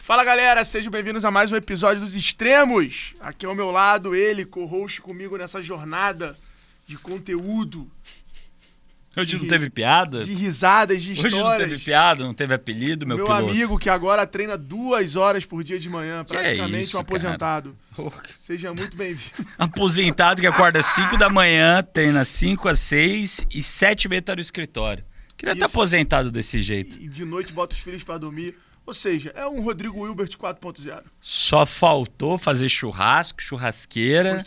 Fala galera, sejam bem-vindos a mais um episódio dos Extremos. Aqui ao meu lado, ele, co-host comigo nessa jornada de conteúdo. Hoje não teve piada? De risadas, de histórias. Hoje não teve piada, não teve apelido, meu piloto. Meu amigo que agora treina 2 horas por dia de manhã, praticamente isso, um aposentado. Cara? Seja muito bem-vindo. Aposentado que acorda às 5 da manhã, treina 5 às 6 e 7h30 tá no escritório. Queria estar aposentado desse jeito. E de noite bota os filhos pra dormir. Ou seja, é um Rodrigo Hilbert 4.0. Só faltou fazer churrasco, churrasqueira.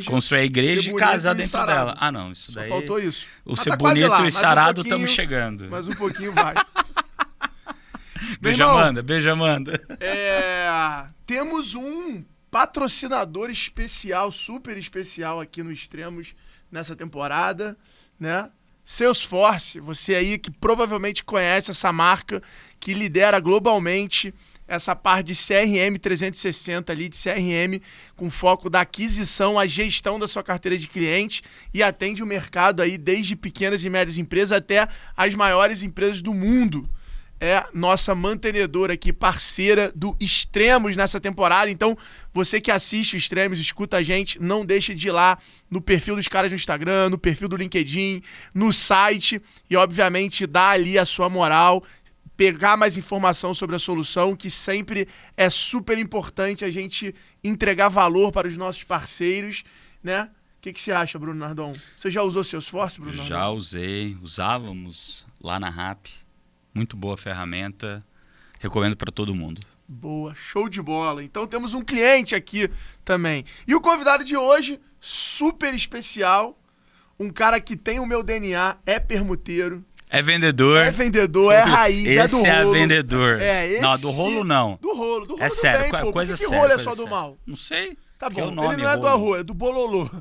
Construir a igreja e casar dentro dela. Ah, não, isso daí... Só faltou isso. O ser bonito e sarado estamos chegando. Mas um pouquinho vai. Beijo, Amanda. Beijo, Amanda. Temos um patrocinador especial, super especial aqui no Extremos nessa temporada, né? Salesforce, você aí que provavelmente conhece essa marca que lidera globalmente essa parte de CRM 360 ali, de CRM com foco da aquisição, a gestão da sua carteira de clientes e atende o mercado aí desde pequenas e médias empresas até as maiores empresas do mundo. É nossa mantenedora aqui, parceira do Extremos nessa temporada. Então, você que assiste o Extremos, escuta a gente, não deixe de ir lá no perfil dos caras no Instagram, no perfil do LinkedIn, no site e, obviamente, dar ali a sua moral, pegar mais informação sobre a solução, que sempre é super importante a gente entregar valor para os nossos parceiros, né? O que você acha, Bruno Nardon? Você já usou Salesforce, Bruno Nardon? Já usei, usávamos lá na RAP. Muito boa ferramenta, recomendo para todo mundo. Boa, show de bola. Então temos um cliente aqui também. E o convidado de hoje, super especial, um cara que tem o meu DNA, é permuteiro. É vendedor. É vendedor, é raiz, esse é do rolo. Esse é vendedor. Esse... Não, do rolo não. Do rolo é sério, bem, coisa séria. séria. Que rolo é coisa só séria. do mal? Não sei. Tá bom, nome, ele não é do arroz, é do bololô.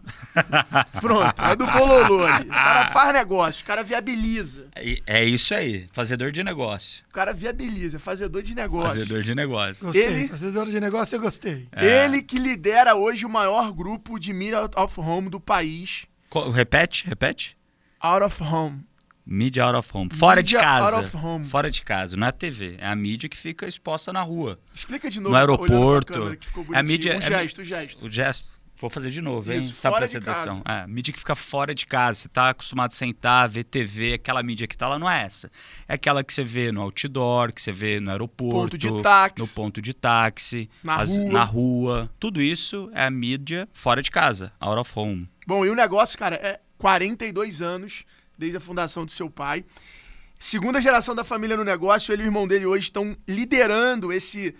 Pronto, é do bololô ali. O cara faz negócio, o cara viabiliza. É isso aí, fazedor de negócio. O cara viabiliza, fazedor de negócio. Fazedor de negócio. Gostei, fazedor de negócio eu gostei. Ele que lidera hoje o maior grupo de Media Out of Home do país. Repete. Out of Home. Media Out of Home. Fora de casa. Out of home. Fora de casa, não é a TV. É a mídia que fica exposta na rua. Explica de novo. No aeroporto. Câmera, que ficou a mídia, o gesto. Vou fazer de novo, hein? Isso, Você tá fora de prestando atenção. casa. A mídia que fica fora de casa. Você tá acostumado a sentar, ver TV, aquela mídia que tá lá, não é essa. É aquela que você vê no outdoor, que você vê no aeroporto. No ponto de táxi. Na rua. Tudo isso é a mídia fora de casa. Out of home. Bom, e o negócio, cara, é 42 anos desde a fundação do seu pai. Segunda geração da família no negócio, ele e o irmão dele hoje estão liderando esse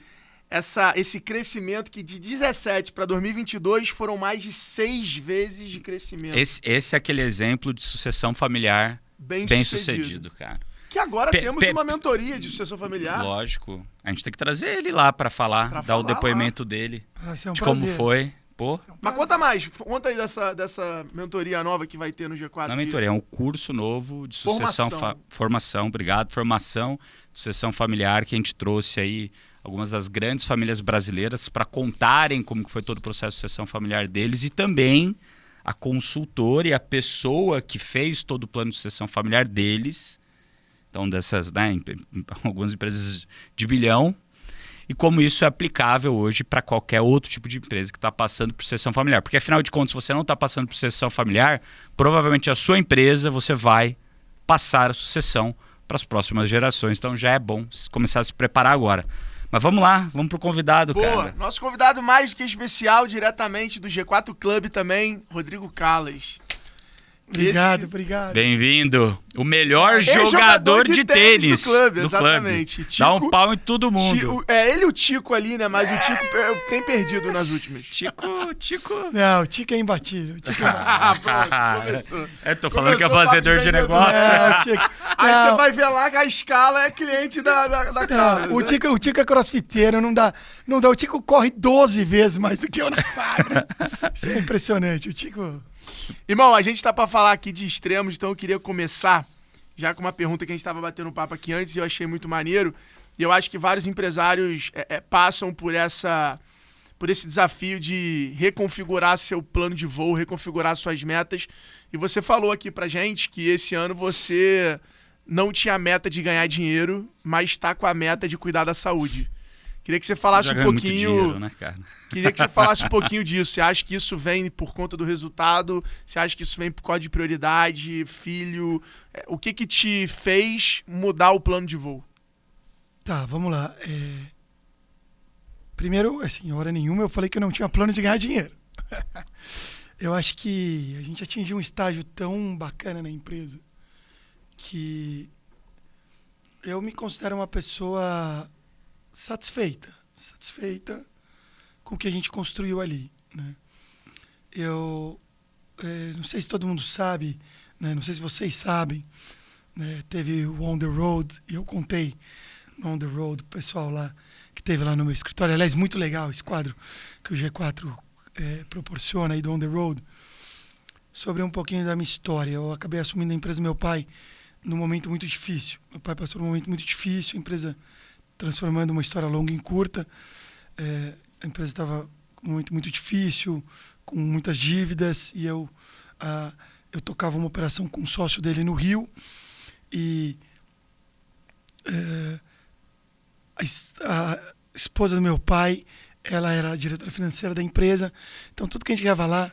crescimento que de 17 para 2022 foram mais de 6 vezes de crescimento. Esse é aquele exemplo de sucessão familiar bem sucedido, cara. Que agora temos uma mentoria de sucessão familiar. Lógico. A gente tem que trazer ele lá para falar, dar o depoimento dele, de como foi. Pô. Mas conta mais, conta aí dessa mentoria nova que vai ter no G4. Não é mentoria, é um curso novo de sucessão, formação, obrigado, formação, sucessão familiar, que a gente trouxe aí algumas das grandes famílias brasileiras para contarem como que foi todo o processo de sucessão familiar deles e também a consultora e a pessoa que fez todo o plano de sucessão familiar deles, então dessas, né, algumas empresas de bilhão, e como isso é aplicável hoje para qualquer outro tipo de empresa que está passando por sucessão familiar. Porque, afinal de contas, se você não está passando por sucessão familiar, provavelmente a sua empresa você vai passar a sucessão para as próximas gerações. Então já é bom começar a se preparar agora. Mas vamos lá, vamos pro convidado, cara. Nosso convidado mais do que especial, diretamente do G4 Club também, Rodrigo Callas. Obrigado. Bem-vindo. O melhor jogador de tênis do clube, exatamente. Tico, dá um pau em todo mundo. Ele e o Tico ali, né? Mas o Tico tem perdido nas últimas. Tico. Não, o Tico é imbatível. Pronto, começou. Tô falando que é fazedor de negócio. Aí você vai ver lá que a escala é cliente da casa. O Tico é crossfiteiro, não dá. O Tico corre 12 vezes mais do que eu na quadra. Isso é impressionante. O Tico... Irmão, a gente tá pra falar aqui de extremos, então eu queria começar já com uma pergunta que a gente tava batendo papo aqui antes e eu achei muito maneiro. E eu acho que vários empresários passam por esse desafio de reconfigurar seu plano de voo, reconfigurar suas metas. E você falou aqui pra gente que esse ano você não tinha a meta de ganhar dinheiro, mas tá com a meta de cuidar da saúde. Queria que você falasse um pouquinho... Dinheiro, né, cara? Queria que você falasse um pouquinho disso. Você acha que isso vem por conta do resultado? Você acha que isso vem por causa de prioridade, filho? O que te fez mudar o plano de voo? Tá, vamos lá. Primeiro, assim, hora nenhuma eu falei que eu não tinha plano de ganhar dinheiro. Eu acho que a gente atingiu um estágio tão bacana na empresa que eu me considero uma pessoa satisfeita com o que a gente construiu ali, né? Eu não sei se todo mundo sabe, né? Não sei se vocês sabem, né? Teve o On The Road, e eu contei no On The Road, o pessoal lá, que teve lá no meu escritório. Aliás, muito legal esse quadro que o G4 proporciona aí do On The Road, sobre um pouquinho da minha história. Eu acabei assumindo a empresa do meu pai num momento muito difícil. Meu pai passou um momento muito difícil, a empresa transformando uma história longa em curta. A empresa estava num momento muito difícil, com muitas dívidas, e eu tocava uma operação com um sócio dele no Rio, e a esposa do meu pai, ela era a diretora financeira da empresa, então tudo que a gente ganhava lá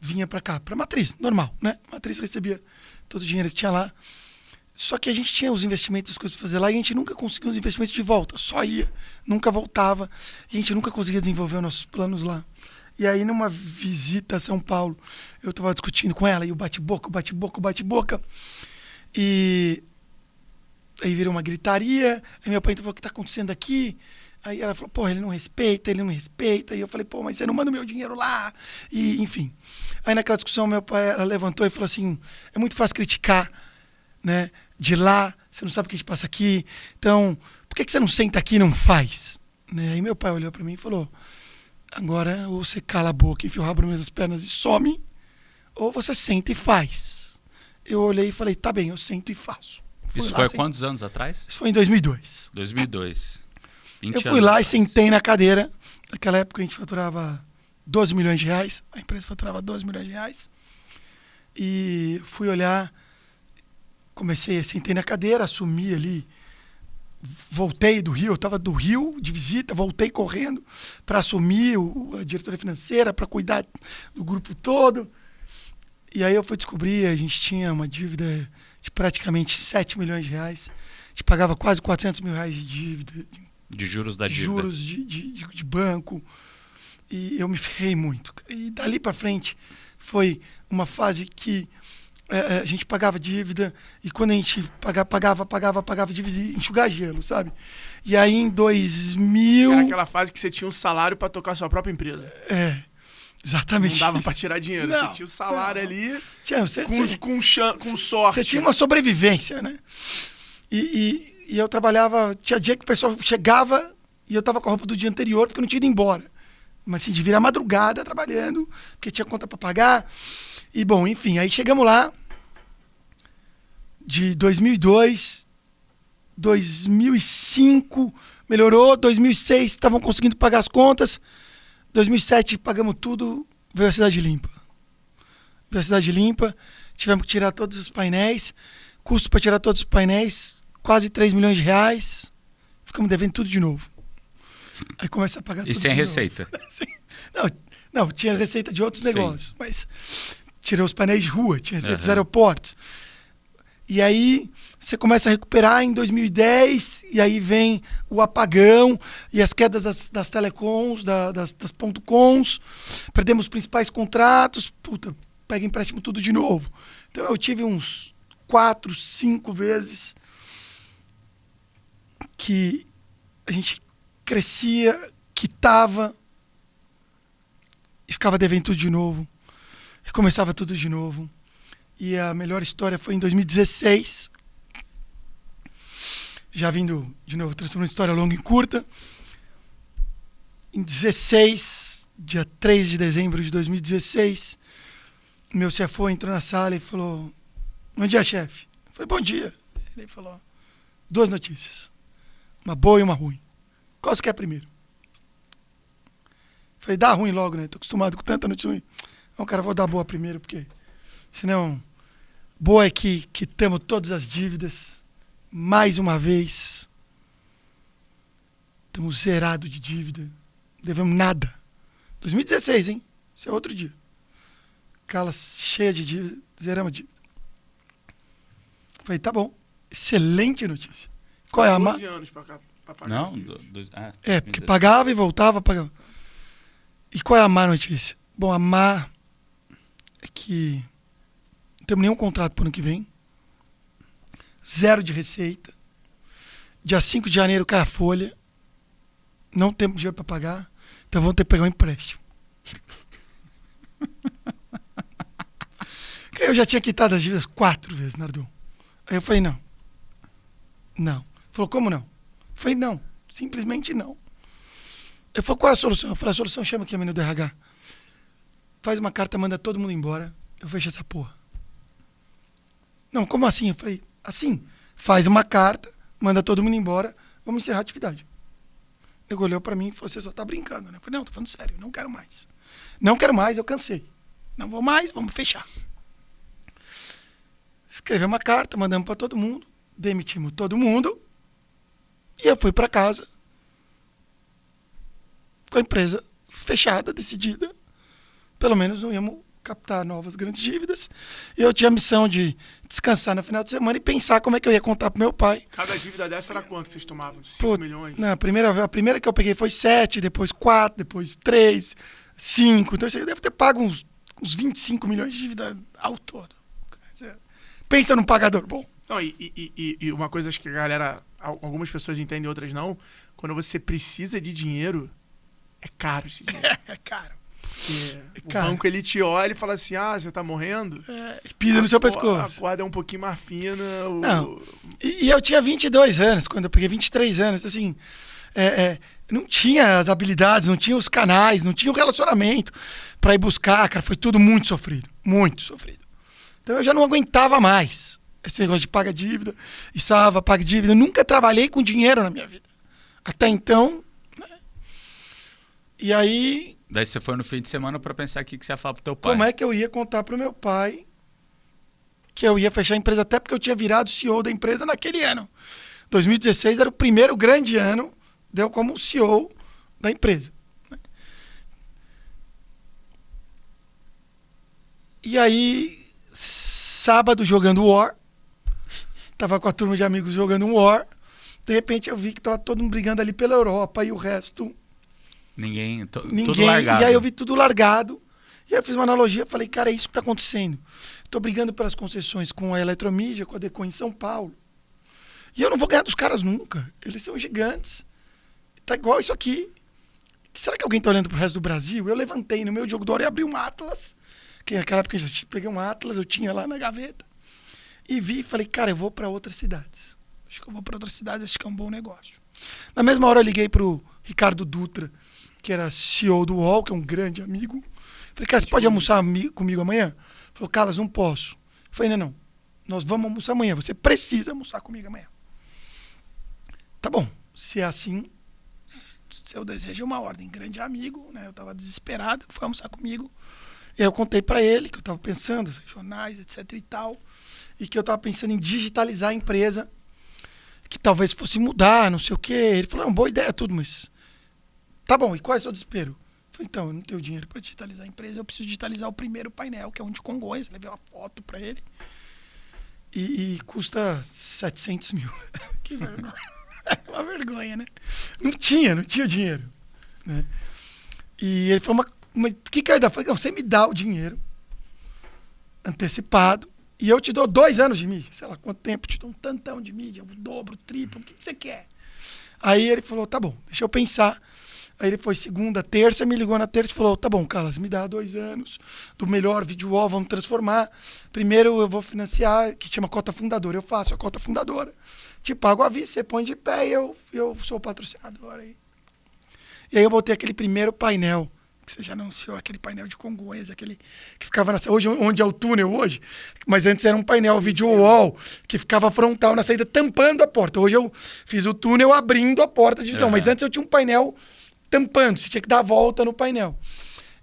vinha para cá, para Matriz, normal, né? A Matriz recebia todo o dinheiro que tinha lá, só que a gente tinha os investimentos, as coisas para fazer lá, e a gente nunca conseguia os investimentos de volta, só ia, nunca voltava, e a gente nunca conseguia desenvolver os nossos planos lá. E aí, numa visita a São Paulo, eu estava discutindo com ela, e o bate-boca, e aí virou uma gritaria, aí meu pai falou: o que está acontecendo aqui? Aí ela falou: porra, ele não respeita, e eu falei: pô, mas você não manda o meu dinheiro lá, e enfim. Aí naquela discussão, meu pai, ela levantou e falou assim: é muito fácil criticar, né, de lá, você não sabe o que a gente passa aqui, então, por que você não senta aqui e não faz? Né? Aí meu pai olhou para mim e falou: agora, ou você cala a boca, enfia o rabo nas minhas pernas e some, ou você senta e faz. Eu olhei e falei: tá bem, eu sento e faço. Isso foi há quantos anos atrás? Isso foi em 2002. 2002. Eu fui lá e sentei na cadeira. Naquela época a gente faturava 12 milhões de reais. A empresa faturava 12 milhões de reais. E fui olhar, sentei na cadeira, assumi ali. Voltei do Rio, eu estava do Rio de visita, voltei correndo para assumir a diretoria financeira, para cuidar do grupo todo. E aí eu fui descobrir, a gente tinha uma dívida de praticamente 7 milhões de reais. A gente pagava quase 400 mil reais de dívida. De juros da dívida. Juros de banco. E eu me ferrei muito. E dali para frente foi uma fase que a gente pagava dívida, e quando a gente pagava dívida, enxugar gelo, sabe? E aí em 2000... Era aquela fase que você tinha um salário para tocar a sua própria empresa. Exatamente. Não dava para tirar dinheiro. Não, você tinha o salário ali com sorte. Você tinha uma sobrevivência, né? E eu trabalhava... Tinha dia que o pessoal chegava e eu tava com a roupa do dia anterior porque eu não tinha ido embora. Mas assim, de virar madrugada trabalhando, porque tinha conta para pagar. E bom, enfim, aí chegamos lá, de 2002, 2005 melhorou, 2006 estavam conseguindo pagar as contas, 2007 pagamos tudo, veio a Cidade Limpa. Tivemos que tirar todos os painéis, custo para tirar todos os painéis, quase 3 milhões de reais, ficamos devendo tudo de novo. Aí começa a pagar tudo de novo. E sem receita? Não, tinha receita de outros negócios, mas... Tirei os painéis de rua, tinha receita dos aeroportos. E aí você começa a recuperar em 2010, e aí vem o apagão e as quedas das telecoms, das .coms. Perdemos os principais contratos, pega empréstimo tudo de novo. Então eu tive uns 4, 5 vezes que a gente crescia, quitava e ficava devendo tudo de novo. E começava tudo de novo. E a melhor história foi em 2016. Já vindo, de novo, transformando história longa em curta. Em 16, dia 3 de dezembro de 2016, meu CFO entrou na sala e falou: bom dia, chefe. Eu falei: bom dia. Ele falou: 2 notícias. Uma boa e uma ruim. Qual você quer primeiro? Eu falei: dá ruim logo, né? Tô acostumado com tanta notícia ruim. Não, cara, vou dar boa primeiro, porque senão... Boa é que quitamos todas as dívidas, mais uma vez. Estamos zerados de dívida. Devemos nada. 2016, hein? Esse é outro dia. Calas cheia de dívida, zeramos a dívida. Falei, tá bom. Excelente notícia. Qual é a 12 anos pra pagar. Não? Porque pagava e voltava, pagava. E qual é a má notícia? Bom, a má é que não temos nenhum contrato para o ano que vem. 0 de receita. Dia 5 de janeiro cai a folha. Não temos dinheiro para pagar. Então vamos ter que pegar um empréstimo. Eu já tinha quitado as dívidas 4 vezes, Nardon. Aí eu falei, não. Não. Falou, como não? Eu falei, não. Simplesmente não. Ele falou, qual é a solução? Eu falei, a solução chama aqui a menina do RH. Faz uma carta, manda todo mundo embora. Eu fecho essa porra. Não, como assim? Eu falei, assim. Faz uma carta, manda todo mundo embora. Vamos encerrar a atividade. Ele olhou pra mim e falou, você só tá brincando, né? Eu falei, não, tô falando sério, não quero mais. Não quero mais, eu cansei. Não vou mais, vamos fechar. Escreveu uma carta, mandamos pra todo mundo. Demitimos todo mundo. E eu fui pra casa. Com a empresa fechada, decidida. Pelo menos não íamos captar novas grandes dívidas. E eu tinha a missão de descansar no final de semana e pensar como é que eu ia contar pro meu pai. Cada dívida dessa era quanto que vocês tomavam? 5 milhões? Não, a primeira que eu peguei foi 7, depois 4, depois 3, 5. Então você deve ter pago uns 25 milhões de dívida ao todo. Pensa num pagador bom. Não, e uma coisa acho que a galera, algumas pessoas entendem, outras não. Quando você precisa de dinheiro, é caro esse dinheiro. É caro. O banco, ele te olha e fala assim, você tá morrendo? Pisa no seu pescoço. A corda é um pouquinho mais fina. Não. E eu tinha 22 anos, quando eu peguei 23 anos, assim, não tinha as habilidades, não tinha os canais, não tinha o relacionamento pra ir buscar, cara, foi tudo muito sofrido, muito sofrido. Então eu já não aguentava mais esse negócio de paga dívida, paga dívida. Eu nunca trabalhei com dinheiro na minha vida. Até então, né? E aí... Daí você foi no fim de semana pra pensar o que você ia falar pro teu pai. Como é que eu ia contar pro meu pai que eu ia fechar a empresa, até porque eu tinha virado CEO da empresa naquele ano. 2016 era o primeiro grande ano, deu como CEO da empresa. E aí, sábado jogando War, tava com a turma de amigos jogando War, de repente eu vi que tava todo mundo brigando ali pela Europa e o resto... Ninguém, tudo largado. E aí eu vi tudo largado. E aí eu fiz uma analogia, falei, cara, é isso que tá acontecendo. Tô brigando pelas concessões com a Eletromídia, com a Decon em São Paulo. E eu não vou ganhar dos caras nunca. Eles são gigantes. Tá igual isso aqui. Será que alguém tá olhando pro resto do Brasil? Eu levantei no meu jogo do hora e abri um Atlas. Que naquela época eu peguei um Atlas, eu tinha lá na gaveta. E vi e falei, cara, eu vou para outras cidades. Acho que eu vou para outras cidades, acho que é um bom negócio. Na mesma hora eu liguei pro Ricardo Dutra, que era CEO do UOL, que é um grande amigo. Falei, cara, você pode almoçar comigo amanhã? Ele falou, Carlos, não posso. Eu falei, não. Nós vamos almoçar amanhã. Você precisa almoçar comigo amanhã. Tá bom. Se é assim, seu desejo é uma ordem. Grande amigo, né? Eu tava desesperado, foi almoçar comigo. E aí eu contei para ele que eu tava pensando, os regionais, etc e tal. E que eu tava pensando em digitalizar a empresa. Que talvez fosse mudar, não sei o quê. Ele falou, boa ideia tudo, mas... Tá bom, e qual é o seu desespero? Eu falei, então, eu não tenho dinheiro para digitalizar a empresa, eu preciso digitalizar o primeiro painel, que é um de Congonhas. Levei uma foto para ele. E custa 700 mil. Que vergonha. Uma vergonha, né? Não tinha o dinheiro. Né? E ele falou, mas o que eu ia dar? Eu falei, não, você me dá o dinheiro antecipado e eu te dou 2 anos de mídia. Sei lá quanto tempo, te dou um tantão de mídia, o dobro, o triplo, o que você quer? Aí ele falou, tá bom, deixa eu pensar. Aí ele foi segunda, terça, me ligou na terça e falou, tá bom, Carlos, me dá 2 anos do melhor vídeo wall, vamos transformar. Primeiro eu vou financiar, que chama cota fundadora. Eu faço a cota fundadora, te pago a vista, você põe de pé e eu sou o patrocinador aí. E aí eu botei aquele primeiro painel, que você já anunciou, aquele painel de Congonhas, aquele que ficava hoje, onde é o túnel hoje, mas antes era um painel video wall, que ficava frontal na saída, tampando a porta. Hoje eu fiz o túnel abrindo a porta de visão, mas antes eu tinha um painel tampando, você tinha que dar a volta no painel.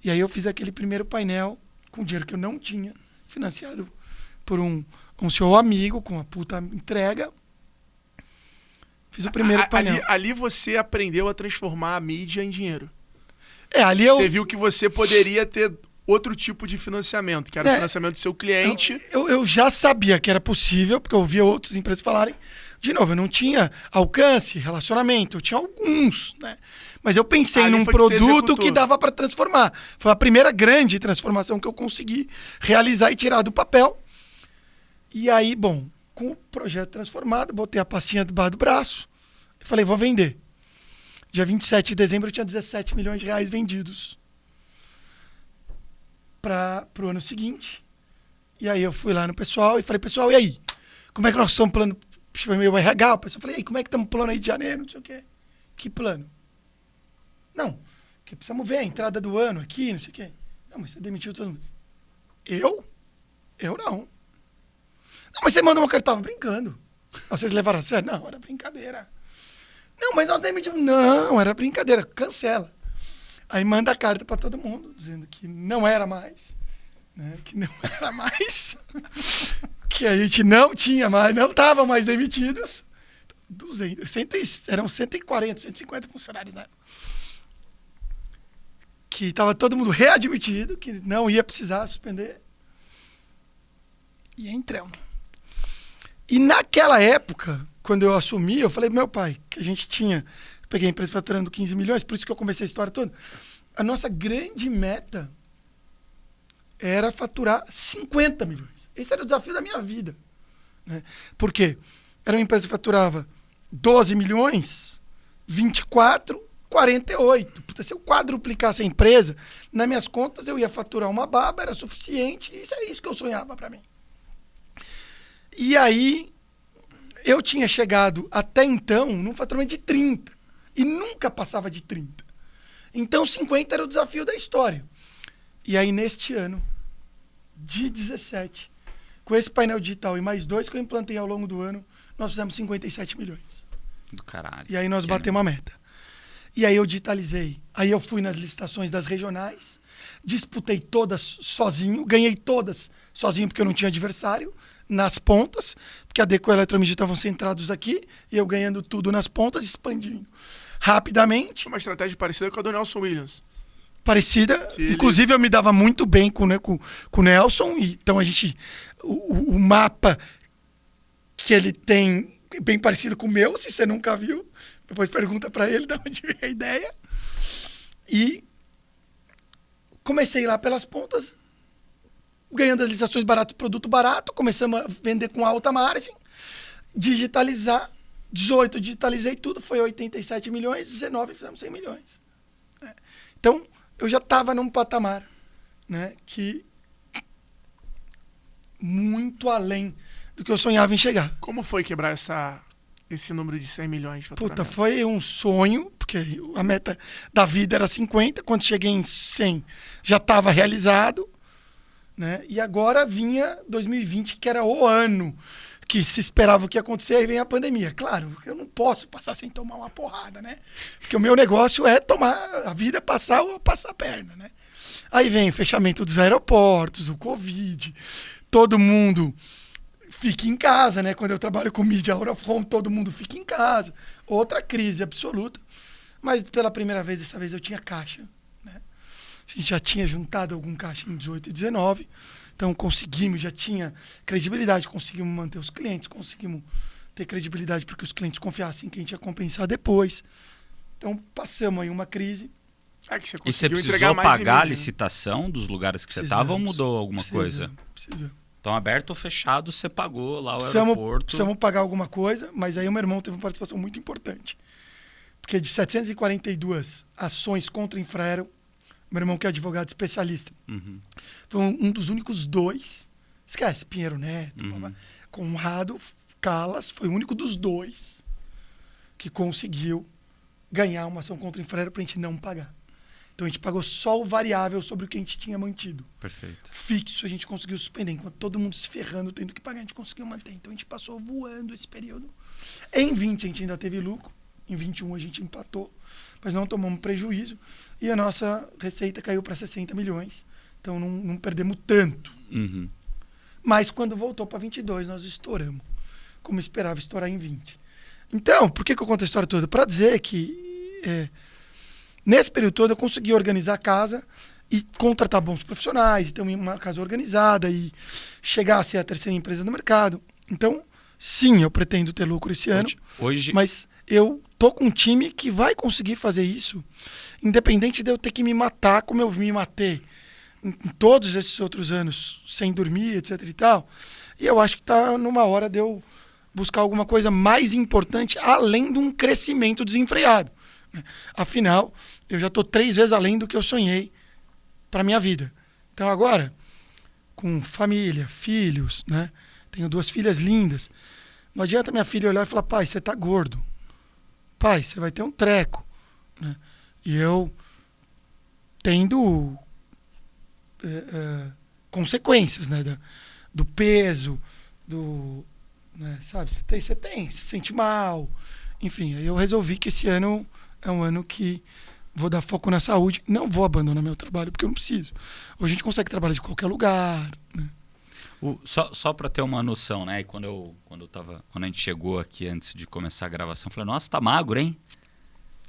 E aí eu fiz aquele primeiro painel com dinheiro que eu não tinha, financiado por um CEO amigo, com uma puta entrega. Fiz o primeiro painel. Ali você aprendeu a transformar a mídia em dinheiro. Ali Você viu que você poderia ter outro tipo de financiamento, que era o financiamento do seu cliente. Eu já sabia que era possível, porque eu ouvia outras empresas falarem. De novo, eu não tinha alcance, relacionamento, eu tinha alguns, né? Mas eu pensei num produto que dava para transformar. Foi a primeira grande transformação que eu consegui realizar e tirar do papel. E aí, bom, com o projeto transformado, botei a pastinha debaixo do braço e falei, vou vender. Dia 27 de dezembro eu tinha 17 milhões de reais vendidos para o ano seguinte. E aí eu fui lá no pessoal e falei, pessoal, e aí? Como é que nós estamos plano? Meu RH, o pessoal falei, e aí, como é que estamos plano aí de janeiro? Não sei o quê. Que plano? Não, porque precisamos ver a entrada do ano aqui, não sei o quê. Não, mas você demitiu todo mundo. Eu? Eu não. Não, mas você mandou uma carta, tava brincando. Não, vocês levaram a sério? Não, era brincadeira. Não, mas nós demitimos. Não, era brincadeira, cancela. Aí manda a carta para todo mundo, dizendo que não era mais. Né? Que não era mais. Que a gente não tinha mais, não estava mais demitidos. 200, eram 140, 150 funcionários, né? Que estava todo mundo readmitido, que não ia precisar suspender. E entramos. E naquela época, quando eu assumi, eu falei pro meu pai, que a gente tinha... Peguei a empresa faturando 15 milhões, por isso que eu comecei a história toda. A nossa grande meta era faturar 50 milhões. Esse era o desafio da minha vida. Né? Por quê? Era uma empresa que faturava 12 milhões, 24, 48. Puta, se eu quadruplicasse a empresa, nas minhas contas eu ia faturar uma baba, era suficiente, isso é isso que eu sonhava para mim. E aí, eu tinha chegado até então num faturamento de 30 e nunca passava de 30. Então 50 era o desafio da história. E aí neste ano de 17, com esse painel digital e mais 2 que eu implantei ao longo do ano, nós fizemos 57 milhões. Do caralho. E aí nós batemos a meta. E aí eu digitalizei. Aí eu fui nas licitações das regionais, disputei todas sozinho, ganhei todas sozinho porque eu não tinha adversário, nas pontas, porque a Deco e a Eletromídia estavam centrados aqui, e eu ganhando tudo nas pontas, expandindo rapidamente. Uma estratégia parecida com a do Nelson Williams. Parecida. Inclusive, eu me dava muito bem com o Nelson, então a gente... O mapa que ele tem é bem parecido com o meu, se você nunca viu. Depois pergunta para ele de onde veio a ideia. E comecei lá pelas pontas, ganhando as licitações barato, produto barato, começamos a vender com alta margem, digitalizar, 18 digitalizei tudo, foi 87 milhões, 19 fizemos 100 milhões. Então, eu já estava num patamar, né, que muito além do que eu sonhava em chegar. Como foi quebrar esse número de 100 milhões de faturamento? Puta, foi um sonho, porque a meta da vida era 50, quando cheguei em 100 já estava realizado. Né? E agora vinha 2020, que era o ano que se esperava o que ia acontecer, aí vem a pandemia. Claro, eu não posso passar sem tomar uma porrada, né? Porque o meu negócio é tomar a vida, passar ou passar a perna, né? Aí vem o fechamento dos aeroportos, o Covid, todo mundo fica em casa, né? Quando eu trabalho com mídia out of home, todo mundo fica em casa. Outra crise absoluta. Mas pela primeira vez, dessa vez eu tinha caixa. A gente já tinha juntado algum caixa em 18 e 19, então conseguimos, já tinha credibilidade, conseguimos manter os clientes, conseguimos ter credibilidade para que os clientes confiassem que a gente ia compensar depois. Então passamos aí uma crise. E você precisou pagar a licitação dos lugares que você estava ou mudou alguma coisa? Precisa. Então, aberto ou fechado, você pagou lá o aeroporto? Precisamos pagar alguma coisa, mas aí o meu irmão teve uma participação muito importante. Porque de 742 ações contra a Infraero, meu irmão, que é advogado especialista, foi um dos únicos 2. Esquece, Pinheiro Neto, Conrado Calas, foi o único dos 2 que conseguiu ganhar uma ação contra o Infraero para a gente não pagar. Então a gente pagou só o variável sobre o que a gente tinha mantido. Perfeito. Fixo a gente conseguiu suspender, enquanto todo mundo se ferrando, tendo que pagar, a gente conseguiu manter. Então a gente passou voando esse período. Em 20 a gente ainda teve lucro, em 21 a gente empatou, mas não tomamos prejuízo. E a nossa receita caiu para 60 milhões. Então não perdemos tanto. Mas quando voltou para 22, nós estouramos. Como esperava estourar em 20. Então, por que eu conto a história toda? Para dizer que nesse período todo eu consegui organizar a casa e contratar bons profissionais, e ter uma casa organizada e chegar a ser a terceira empresa do mercado. Então, sim, eu pretendo ter lucro esse ano, mas eu tô com um time que vai conseguir fazer isso, independente de eu ter que me matar como eu me matei em todos esses outros anos, sem dormir, etc e tal. E eu acho que tá numa hora de eu buscar alguma coisa mais importante, além de um crescimento desenfreado. Afinal, eu já tô 3 vezes além do que eu sonhei para minha vida. Então agora, com família, filhos, né? Tenho 2 filhas lindas. Não adianta minha filha olhar e falar: pai, você tá gordo. Pai, você vai ter um treco. Né? E eu tendo consequências, né? Do peso, né? Sabe? Você se sente mal. Enfim, aí eu resolvi que esse ano é um ano que vou dar foco na saúde. Não vou abandonar meu trabalho, porque eu não preciso. Hoje a gente consegue trabalhar de qualquer lugar. Né? Só para ter uma noção, né? E quando a gente chegou aqui antes de começar a gravação, eu falei: nossa, tá magro, hein?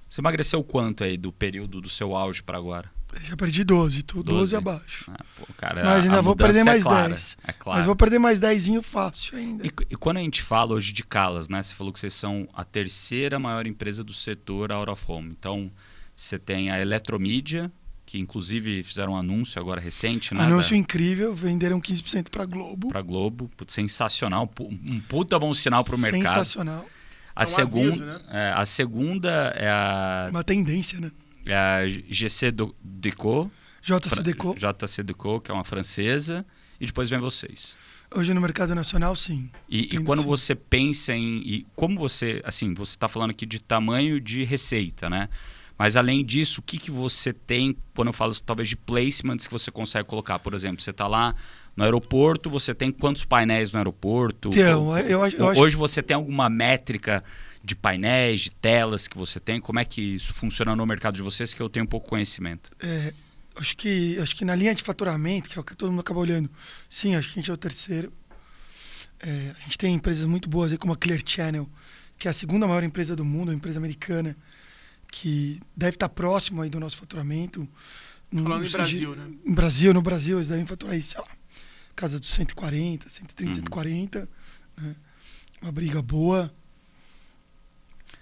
Você emagreceu quanto aí do período do seu auge para agora? Eu já perdi 12, tô 12 abaixo. Cara, mas ainda vou perder mais 10. É claro. Mas vou perder mais 10 fácil ainda. E quando a gente fala hoje de Calas, né? Você falou que vocês são a terceira maior empresa do setor out of home. Então, você tem a Eletromídia, que inclusive fizeram um anúncio agora recente, né? Anúncio incrível, venderam 15% para Globo. Para Globo, sensacional, um puta bom sinal para o mercado. Sensacional. A segunda é a... Uma tendência, né? É a JC Decaux. JC Decaux, que é uma francesa, e depois vem vocês. Hoje no mercado nacional, sim. E quando você pensa em... como você... Assim, você está falando aqui de tamanho de receita, né? Mas além disso, o que você tem, quando eu falo talvez de placements que você consegue colocar? Por exemplo, você está lá no aeroporto, você tem quantos painéis no aeroporto? Então, eu acho hoje você tem alguma métrica de painéis, de telas que você tem? Como é que isso funciona no mercado de vocês, que eu tenho pouco conhecimento? Acho que na linha de faturamento, que é o que todo mundo acaba olhando, sim, acho que a gente é o terceiro. A gente tem empresas muito boas aí, como a Clear Channel, que é a segunda maior empresa do mundo, uma empresa americana, que deve estar próximo aí do nosso faturamento. Falando em Brasil, né? No Brasil, eles devem faturar aí, sei lá, casa dos 140, 130, 140. Né? Uma briga boa.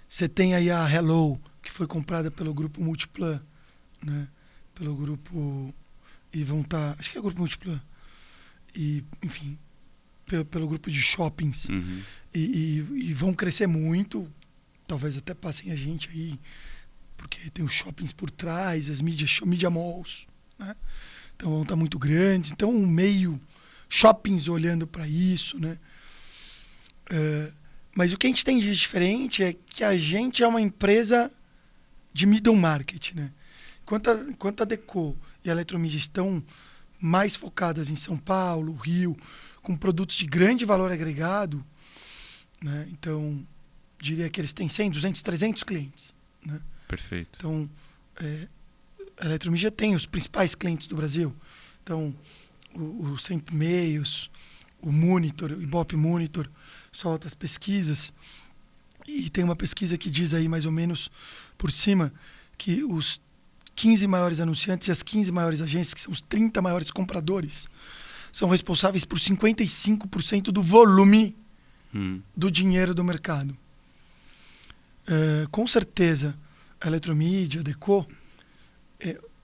Você tem aí a Hello, que foi comprada pelo grupo Multiplan, né? Pelo grupo... E vão estar... acho que é o grupo Multiplan. E, enfim, pelo grupo de shoppings. E vão crescer muito. Talvez até passem a gente aí, porque tem os shoppings por trás, as media malls, né? Então vão estar muito grandes. Então um meio shoppings olhando para isso, né? Mas o que a gente tem de diferente é que a gente é uma empresa de middle market, né? Enquanto a Decaux e a Eletromídia estão mais focadas em São Paulo, Rio, com produtos de grande valor agregado, né? Então, diria que eles têm 100, 200, 300 clientes, né? Perfeito. Então, a Eletromídia tem os principais clientes do Brasil. Então, o Sempre Meios, o Monitor, o Ibope Monitor, são outras pesquisas. E tem uma pesquisa que diz aí, mais ou menos por cima, que os 15 maiores anunciantes e as 15 maiores agências, que são os 30 maiores compradores, são responsáveis por 55% do volume do dinheiro do mercado. Com certeza, a Eletromídia, a Decaux,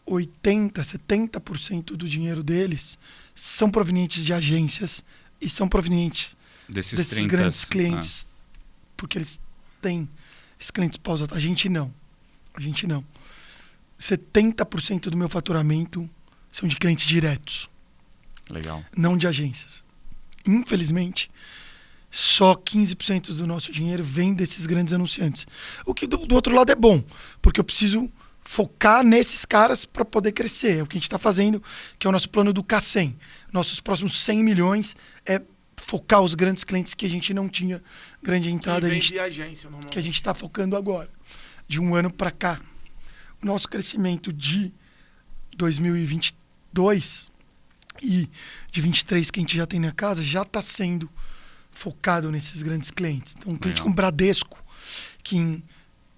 80%, 70% do dinheiro deles são provenientes de agências e são provenientes desses grandes clientes, porque eles têm esses clientes pausados. A gente não. 70% do meu faturamento são de clientes diretos. Legal. Não de agências. Infelizmente, só 15% do nosso dinheiro vem desses grandes anunciantes. O que do outro lado é bom, porque eu preciso focar nesses caras para poder crescer. É o que a gente está fazendo, que é o nosso plano do K100. Nossos próximos 100 milhões é focar os grandes clientes que a gente não tinha grande entrada. Que a gente está focando agora, de um ano para cá. O nosso crescimento de 2022 e de 23 que a gente já tem na casa já está sendo focado nesses grandes clientes. Então, um cliente como Bradesco, que em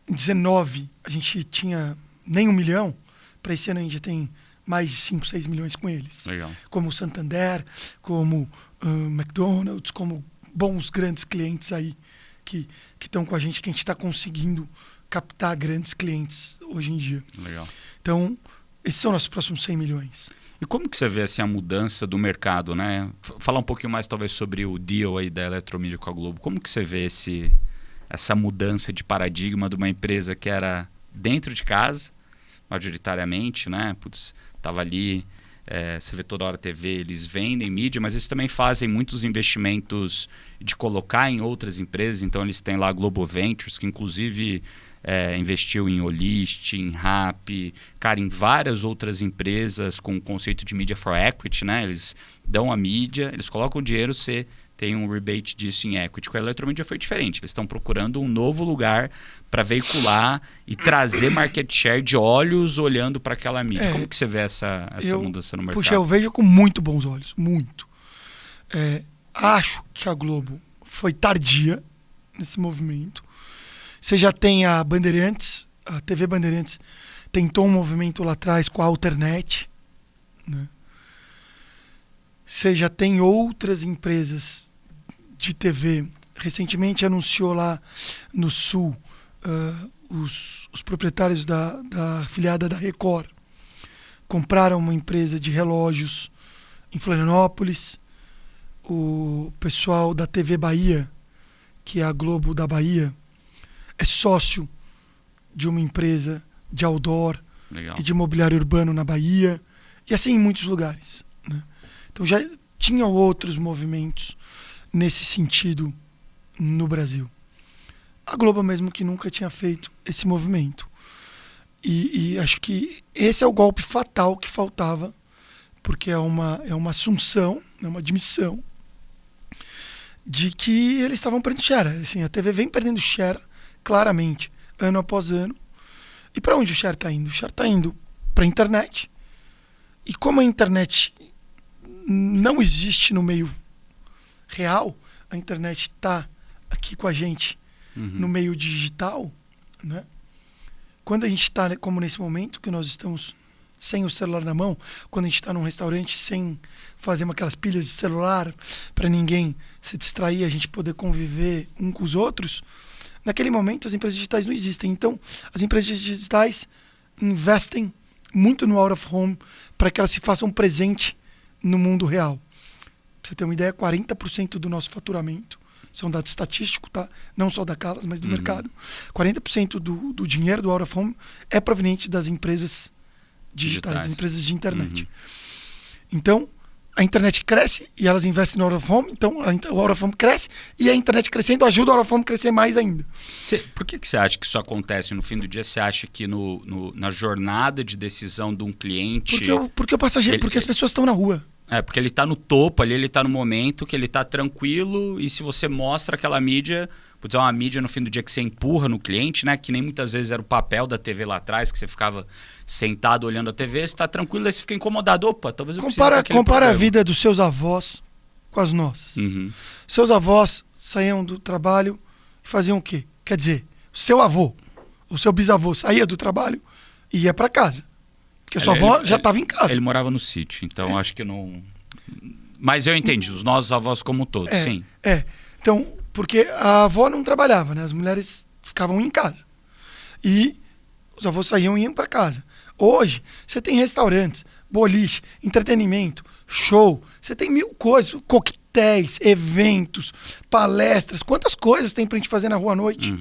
19 a gente tinha nem 1 milhão, para esse ano a gente tem mais de 5, 6 milhões com eles. Legal. Como o Santander, como McDonald's, como bons grandes clientes aí que estão com a gente, que a gente está conseguindo captar grandes clientes hoje em dia. Legal. Então, esses são nossos próximos 100 milhões. E como que você vê assim, a mudança do mercado, né? Falar um pouquinho mais talvez sobre o deal aí da Eletromidia com a Globo. Como que você vê essa mudança de paradigma de uma empresa que era dentro de casa, majoritariamente, né? Putz, tava ali, você vê toda hora TV, eles vendem mídia, mas eles também fazem muitos investimentos de colocar em outras empresas. Então eles têm lá a Globo Ventures, que inclusive investiu em Olist, em Rappi, cara, em várias outras empresas com o conceito de Media for Equity, né? Eles dão a mídia, eles colocam o dinheiro, você tem um rebate disso em equity. Com a Eletromidia foi diferente. Eles estão procurando um novo lugar para veicular e trazer market share de olhos olhando para aquela mídia. Como que você vê essa mudança no mercado? Puxa, eu vejo com muito bons olhos, muito. Acho que a Globo foi tardia nesse movimento. Você já tem a Bandeirantes, a TV Bandeirantes tentou um movimento lá atrás com a Alternet, né? Você já tem outras empresas de TV. Recentemente anunciou lá no Sul os proprietários da afiliada da Record. Compraram uma empresa de relógios em Florianópolis. O pessoal da TV Bahia, que é a Globo da Bahia, é sócio de uma empresa de outdoor. Legal. E de mobiliário urbano na Bahia. E assim em muitos lugares, né? Então já tinham outros movimentos nesse sentido no Brasil. A Globo mesmo que nunca tinha feito esse movimento. E acho que esse é o golpe fatal que faltava, porque é uma assunção, é uma admissão de que eles estavam perdendo share. Assim, a TV vem perdendo share claramente, ano após ano. E para onde o share está indo? O share está indo para a internet. E como a internet não existe no meio real, a internet está aqui com a gente no meio digital, né? Quando a gente está, como nesse momento, que nós estamos sem o celular na mão, quando a gente está num restaurante sem fazer aquelas pilhas de celular para ninguém se distrair, a gente poder conviver um com os outros, naquele momento as empresas digitais não existem. Então, as empresas digitais investem muito no out of home para que elas se façam presente no mundo real. Pra você ter uma ideia, 40% do nosso faturamento, isso é um dado estatístico, tá? Não só da Calas, mas do mercado. 40% do dinheiro do out of home é proveniente das empresas digitais, das empresas de internet. Então, a internet cresce e elas investem no out of home, então o out of home cresce e a internet crescendo ajuda o out of home a crescer mais ainda. Por que você acha que isso acontece no fim do dia? Você acha que na jornada de decisão de um cliente... Porque o passageiro, porque as pessoas estão na rua. Porque ele está no topo ali, ele está no momento que ele está tranquilo, e se você mostra aquela mídia, putz, é uma mídia no fim do dia que você empurra no cliente, né? Que nem muitas vezes era o papel da TV lá atrás, que você ficava sentado olhando a TV, você está tranquilo, aí você fica incomodado. Opa, talvez eu precise daquele Compara a vida dos seus avós com as nossas. Seus avós saíam do trabalho e faziam o quê? Quer dizer, o seu avô, o seu bisavô saía do trabalho e ia para casa. Porque a sua avó já estava em casa. Ele morava no sítio, então acho que não... Mas eu entendi, os nossos avós como todos, sim. Então, porque a avó não trabalhava, né? As mulheres ficavam em casa. E os avós saíam e iam para casa. Hoje, você tem restaurantes, boliche, entretenimento, show. Você tem 1000 coisas, coquetéis, eventos, palestras. Quantas coisas tem pra gente fazer na rua à noite?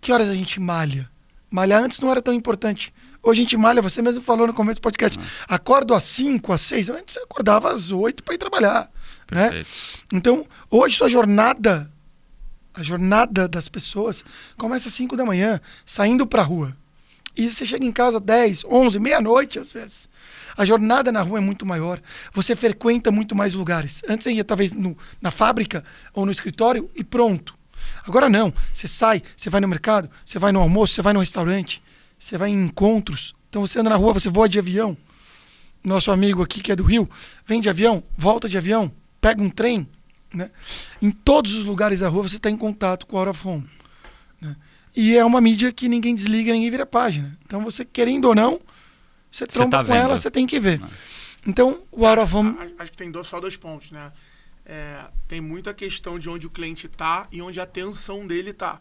Que horas a gente malha? Malhar antes não era tão importante. Hoje a gente malha, você mesmo falou no começo do podcast, acordo às 5, às 6, antes você acordava às 8 para ir trabalhar, né? Então, hoje a jornada das pessoas começa às 5 da manhã, saindo para a rua. E você chega em casa 10, 11, meia-noite às vezes. A jornada na rua é muito maior, você frequenta muito mais lugares. Antes você ia talvez na fábrica ou no escritório e pronto. Agora não, você sai, você vai no mercado, você vai no almoço, você vai no restaurante, você vai em encontros. Então você anda na rua, você voa de avião. Nosso amigo aqui que é do Rio, vem de avião, volta de avião, pega um trem, né? Em todos os lugares da rua você está em contato com o out of home, né? E é uma mídia que ninguém desliga, ninguém vira página. Então você, querendo ou não, você tromba com ela, você tem que ver. Então, o Out of Home... Acho que tem só 2 pontos, né? Tem muita questão de onde o cliente tá e onde a atenção dele tá.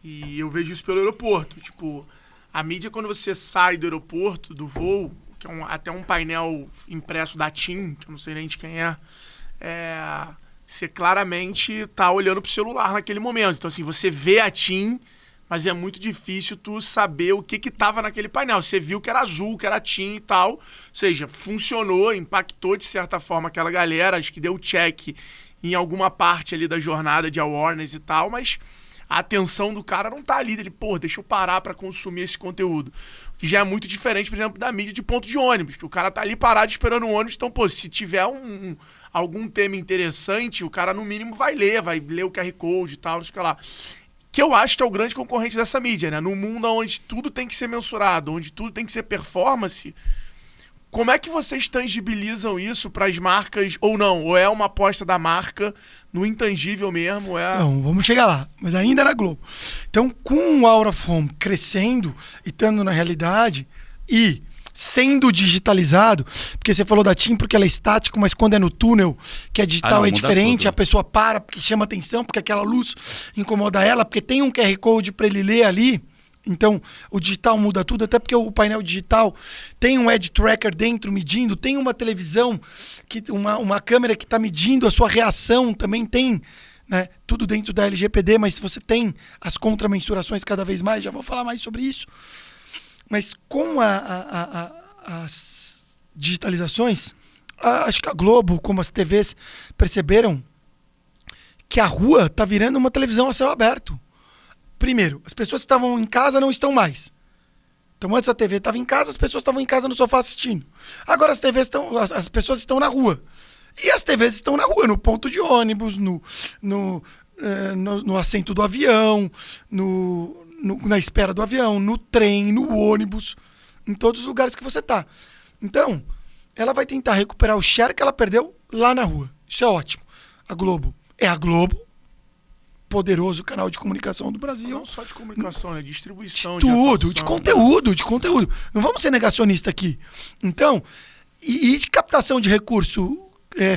E eu vejo isso pelo aeroporto. Tipo, a mídia, quando você sai do aeroporto, do voo, que é até um painel impresso da TIM, que eu não sei nem de quem você claramente tá olhando pro celular naquele momento. Então, assim, você vê a TIM, mas é muito difícil tu saber o que tava naquele painel. Você viu que era azul, que era TIM e tal. Ou seja, funcionou, impactou de certa forma aquela galera, acho que deu check em alguma parte ali da jornada de awareness e tal, mas a atenção do cara não tá ali. Ele, deixa eu parar para consumir esse conteúdo. O que já é muito diferente, por exemplo, da mídia de ponto de ônibus, que o cara tá ali parado esperando o ônibus. Então, se tiver algum tema interessante, o cara no mínimo vai ler o QR Code e tal, não sei o que lá. Que eu acho que é o grande concorrente dessa mídia, né? No mundo onde tudo tem que ser mensurado, onde tudo tem que ser performance, como é que vocês tangibilizam isso para as marcas ou não? Ou é uma aposta da marca no intangível mesmo? Não, vamos chegar lá, mas ainda na Globo. Então, com o Out of Home crescendo e estando na realidade e sendo digitalizado, porque você falou da TIM porque ela é estática, mas quando é no túnel, que é digital, é diferente, tudo. A pessoa para porque chama atenção, porque aquela luz incomoda ela, porque tem um QR Code para ele ler ali. Então, o digital muda tudo, até porque o painel digital tem um edge tracker dentro medindo, tem uma televisão, uma câmera que está medindo a sua reação, também tem, né, tudo dentro da LGPD, mas você tem as contramensurações cada vez mais, já vou falar mais sobre isso. Mas com as digitalizações, acho que a Globo, como as TVs, perceberam que a rua está virando uma televisão a céu aberto. Primeiro, as pessoas que estavam em casa não estão mais. Então, antes a TV estava em casa, as pessoas estavam em casa no sofá assistindo. Agora as pessoas estão na rua. E as TVs estão na rua, no ponto de ônibus, no assento do avião, na espera do avião, no trem, no ônibus, em todos os lugares que você está. Então, ela vai tentar recuperar o share que ela perdeu lá na rua. Isso é ótimo. A Globo é a Globo, poderoso canal de comunicação do Brasil. Não só de comunicação, né? Distribuição, de tudo, de conteúdo. Não vamos ser negacionistas aqui. Então, e de captação de recurso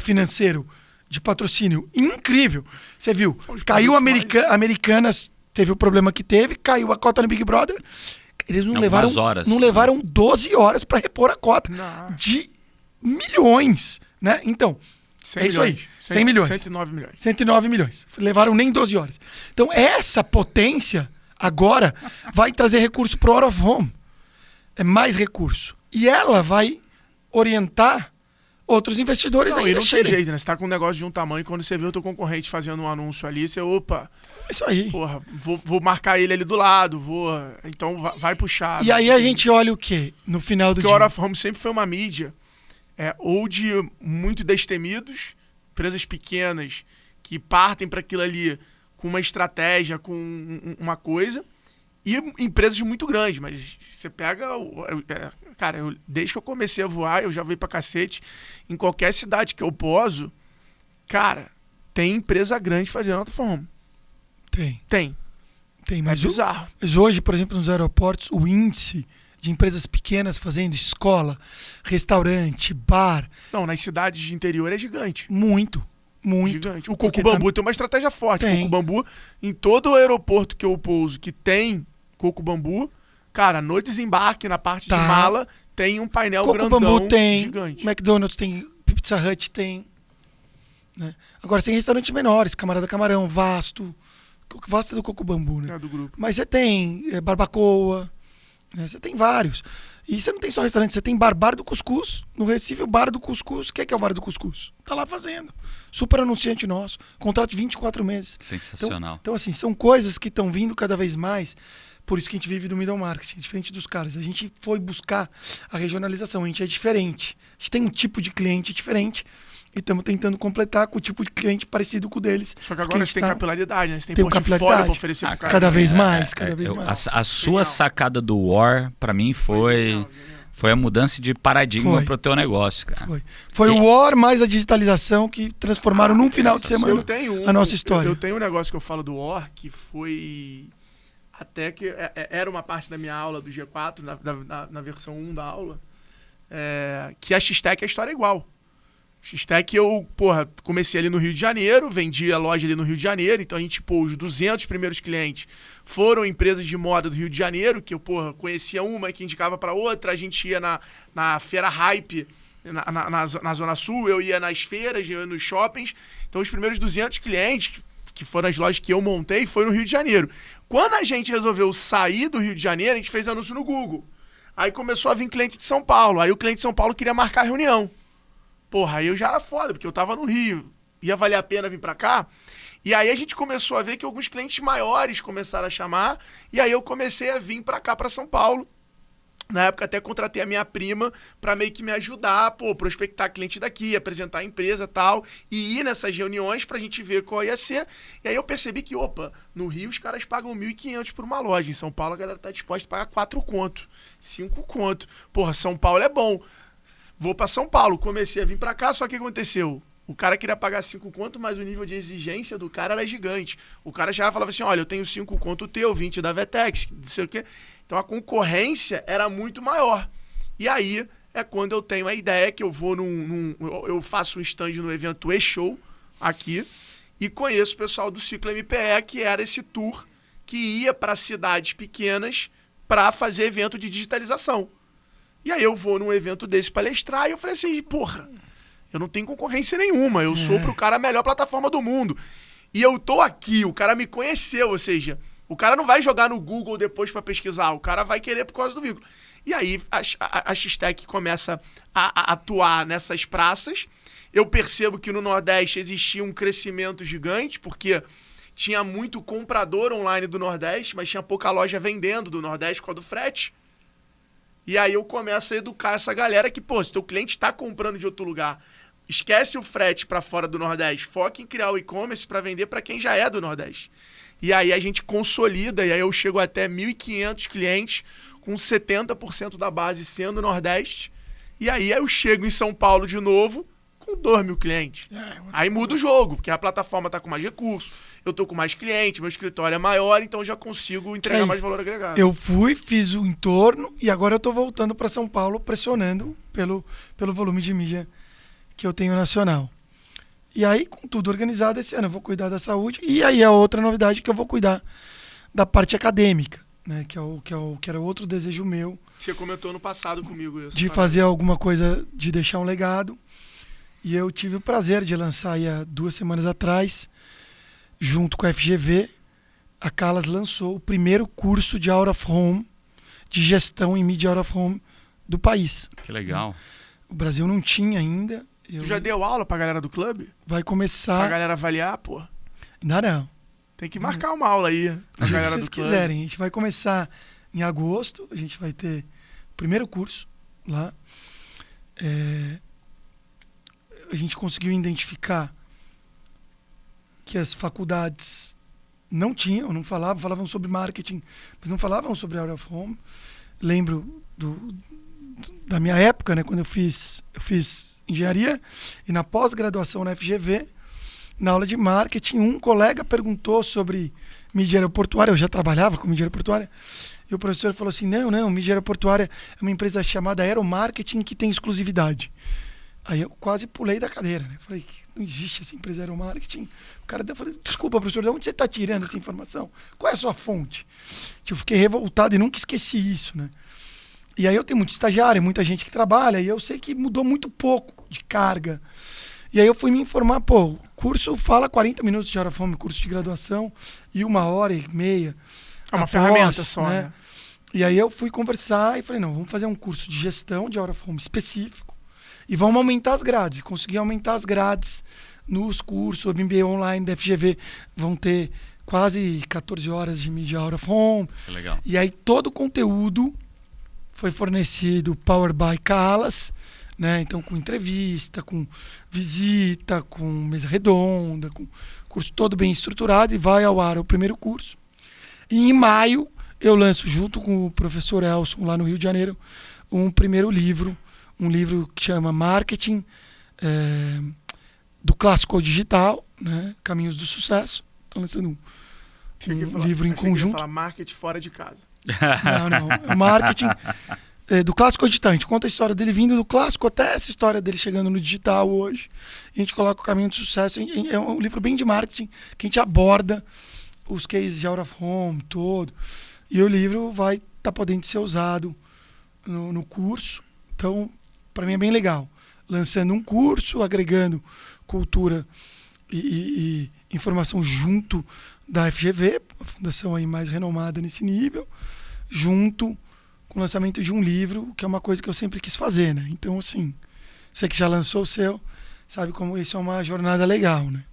financeiro, de patrocínio, incrível. Você viu, caiu Americanas, teve o problema que teve, caiu a cota no Big Brother. Eles não levaram 12 horas para repor a cota de milhões, né? Então, 100 é isso milhões. aí. 100 milhões. 109 milhões. 109 milhões. Levaram nem 12 horas. Então, essa potência agora vai trazer recurso para o Out of Home. É mais recurso. E ela vai orientar outros investidores a investirem. Não tem jeito, né? Você tá com um negócio de um tamanho, quando você vê o teu concorrente fazendo um anúncio ali, você, é isso aí. Porra, vou marcar ele ali do lado, então vai puxar. E aí a gente olha o quê? No final do dia. Porque o Out of Home sempre foi uma mídia ou de muito destemidos, empresas pequenas que partem para aquilo ali com uma estratégia, com uma coisa, e empresas muito grandes. Mas você pega... Cara, desde que eu comecei a voar, eu já veio pra cacete. Em qualquer cidade que eu poso, cara, tem empresa grande fazendo Out of Home. Tem, mas bizarro. Mas hoje, por exemplo, nos aeroportos, o índice de empresas pequenas fazendo escola, restaurante, bar... Não, nas cidades de interior é gigante. Muito. Gigante. O Coco Bambu tem uma estratégia forte. O Coco Bambu, em todo o aeroporto que eu pouso que tem Coco Bambu, cara, no desembarque, na parte de mala, tem um painel Coco grandão Bambu tem, gigante. McDonald's tem, Pizza Hut tem. Né? Agora, tem restaurantes menores, Camarada Camarão, Vasto. Vasto é do Coco Bambu, né? É do grupo. Mas você tem Barbacoa, né? Você tem vários. E você não tem só restaurante, você tem Bar do Cuscuz. No Recife, o Bar do Cuscuz. O que é o Bar do Cuscuz? Tá lá fazendo. Super anunciante nosso. Contrato de 24 meses. Sensacional. Então assim, são coisas que estão vindo cada vez mais. Por isso que a gente vive do middle marketing, diferente dos caras. A gente foi buscar a regionalização, a gente é diferente. A gente tem um tipo de cliente diferente e estamos tentando completar com o tipo de cliente parecido com o deles. Só que agora a gente tem capilaridade, né? Você tem portfólio para oferecer pro cara. Cada vez mais, cada vez mais. A sua sacada do War, para mim, foi a mudança de paradigma pro teu negócio, cara. Foi o War mais a digitalização que transformaram num final de semana a nossa história. Eu tenho um negócio que eu falo do War, que foi... até que era uma parte da minha aula do G4, na versão 1 da aula, que a X-Tech a história é igual. X-Tech eu, comecei ali no Rio de Janeiro, vendi a loja ali no Rio de Janeiro, então a gente, os 200 primeiros clientes foram empresas de moda do Rio de Janeiro, que eu, conhecia uma, que indicava para outra, a gente ia na Feira Hype, na Zona Sul, eu ia nas feiras, eu ia nos shoppings, então os primeiros 200 clientes, que foram as lojas que eu montei, foi no Rio de Janeiro. Quando a gente resolveu sair do Rio de Janeiro, a gente fez anúncio no Google. Aí começou a vir cliente de São Paulo, aí o cliente de São Paulo queria marcar reunião. Aí eu já era foda, porque eu tava no Rio. Ia valer a pena vir pra cá. E aí a gente começou a ver que alguns clientes maiores começaram a chamar. E aí eu comecei a vir pra cá, pra São Paulo. Na época até contratei a minha prima pra meio que me ajudar, prospectar cliente daqui, apresentar a empresa e tal. E ir nessas reuniões pra gente ver qual ia ser. E aí eu percebi que, no Rio os caras pagam 1.500 por uma loja. Em São Paulo a galera tá disposta a pagar 4 conto, 5 conto. São Paulo é bom. Vou pra São Paulo, comecei a vir pra cá, só que aconteceu? O cara queria pagar 5 conto, mas o nível de exigência do cara era gigante. O cara já falava assim, olha, eu tenho 5 conto teu, 20 da Vetex, não sei o quê. Então a concorrência era muito maior. E aí é quando eu tenho a ideia que eu vou eu faço um stand no evento E-Show aqui e conheço o pessoal do Ciclo MPE, que era esse tour que ia para cidades pequenas para fazer evento de digitalização. E aí eu vou num evento desse palestrar e eu falei assim, eu não tenho concorrência nenhuma, eu sou pro cara a melhor plataforma do mundo. E eu tô aqui, o cara me conheceu, ou seja, o cara não vai jogar no Google depois para pesquisar, o cara vai querer por causa do vínculo. E aí a X-Tech começa a atuar nessas praças. Eu percebo que no Nordeste existia um crescimento gigante, porque tinha muito comprador online do Nordeste, mas tinha pouca loja vendendo do Nordeste por causa do frete. E aí eu começo a educar essa galera que, se teu cliente está comprando de outro lugar, esquece o frete para fora do Nordeste, foca em criar o e-commerce para vender para quem já é do Nordeste. E aí a gente consolida, e aí eu chego até 1.500 clientes, com 70% da base sendo Nordeste. E aí eu chego em São Paulo de novo, com 2.000 clientes. Aí muda o jogo, porque a plataforma está com mais recursos, eu tô com mais clientes, meu escritório é maior, então já consigo entregar mais valor agregado. Eu fiz o entorno e agora eu tô voltando para São Paulo pressionando pelo volume de mídia que eu tenho nacional. E aí, com tudo organizado, esse ano eu vou cuidar da saúde. E aí a outra novidade que eu vou cuidar da parte acadêmica, né? Que era outro desejo meu. Você comentou no passado comigo isso. De fazer alguma coisa, de deixar um legado. E eu tive o prazer de lançar aí há 2 semanas atrás, junto com a FGV, a Calas lançou o primeiro curso de Out of Home, de gestão em mídia Out of Home do país. Que legal. O Brasil não tinha ainda. Tu já deu aula pra galera do clube? Vai começar... Pra galera avaliar, Ainda não. Tem que marcar uma aula aí pra galera do clube. Se vocês quiserem. A gente vai começar em agosto, a gente vai ter o primeiro curso lá. A gente conseguiu identificar que as faculdades não tinham, não falavam sobre marketing, mas não falavam sobre Out of Home. Lembro da minha época, né, quando eu fiz engenharia e na pós-graduação na FGV, na aula de marketing, um colega perguntou sobre mídia aeroportuária, eu já trabalhava com mídia aeroportuária, e o professor falou assim, não, mídia aeroportuária é uma empresa chamada Aeromarketing que tem exclusividade. Aí eu quase pulei da cadeira, né? Falei, não existe essa empresa Aeromarketing. O cara falou, desculpa, professor, de onde você está tirando essa informação? Qual é a sua fonte? Eu fiquei revoltado e nunca esqueci isso, né? E aí eu tenho muito estagiário, muita gente que trabalha, e eu sei que mudou muito pouco de carga. E aí eu fui me informar, o curso fala 40 minutos de Out of Home, curso de graduação, e 1h30. É uma ferramenta só, né? E aí eu fui conversar e falei, não, vamos fazer um curso de gestão de Out of Home específico, e vamos aumentar as grades. Consegui aumentar as grades nos cursos, o MBA online da FGV vão ter quase 14 horas de mídia Out of Home. Que legal. E aí todo o conteúdo foi fornecido Power by Calas, né? Então com entrevista, com visita, com mesa redonda, com curso todo bem estruturado, e vai ao ar o primeiro curso. E em maio eu lanço junto com o professor Elson lá no Rio de Janeiro um primeiro livro, um livro que chama Marketing do Clássico ao Digital, né? Caminhos do Sucesso. Estou lançando um livro em conjunto. Falar marketing fora de casa. Não. É marketing do clássico ao digital. A gente conta a história dele vindo do clássico até essa história dele chegando no digital hoje. A gente coloca o caminho de sucesso. É um livro bem de marketing que a gente aborda os cases de out of home, todo. E o livro vai estar podendo ser usado no curso. Então, para mim é bem legal. Lançando um curso, agregando cultura e informação junto da FGV, a fundação aí mais renomada nesse nível, junto com o lançamento de um livro, que é uma coisa que eu sempre quis fazer, né? Então, assim, você que já lançou o seu, sabe como isso é uma jornada legal, né?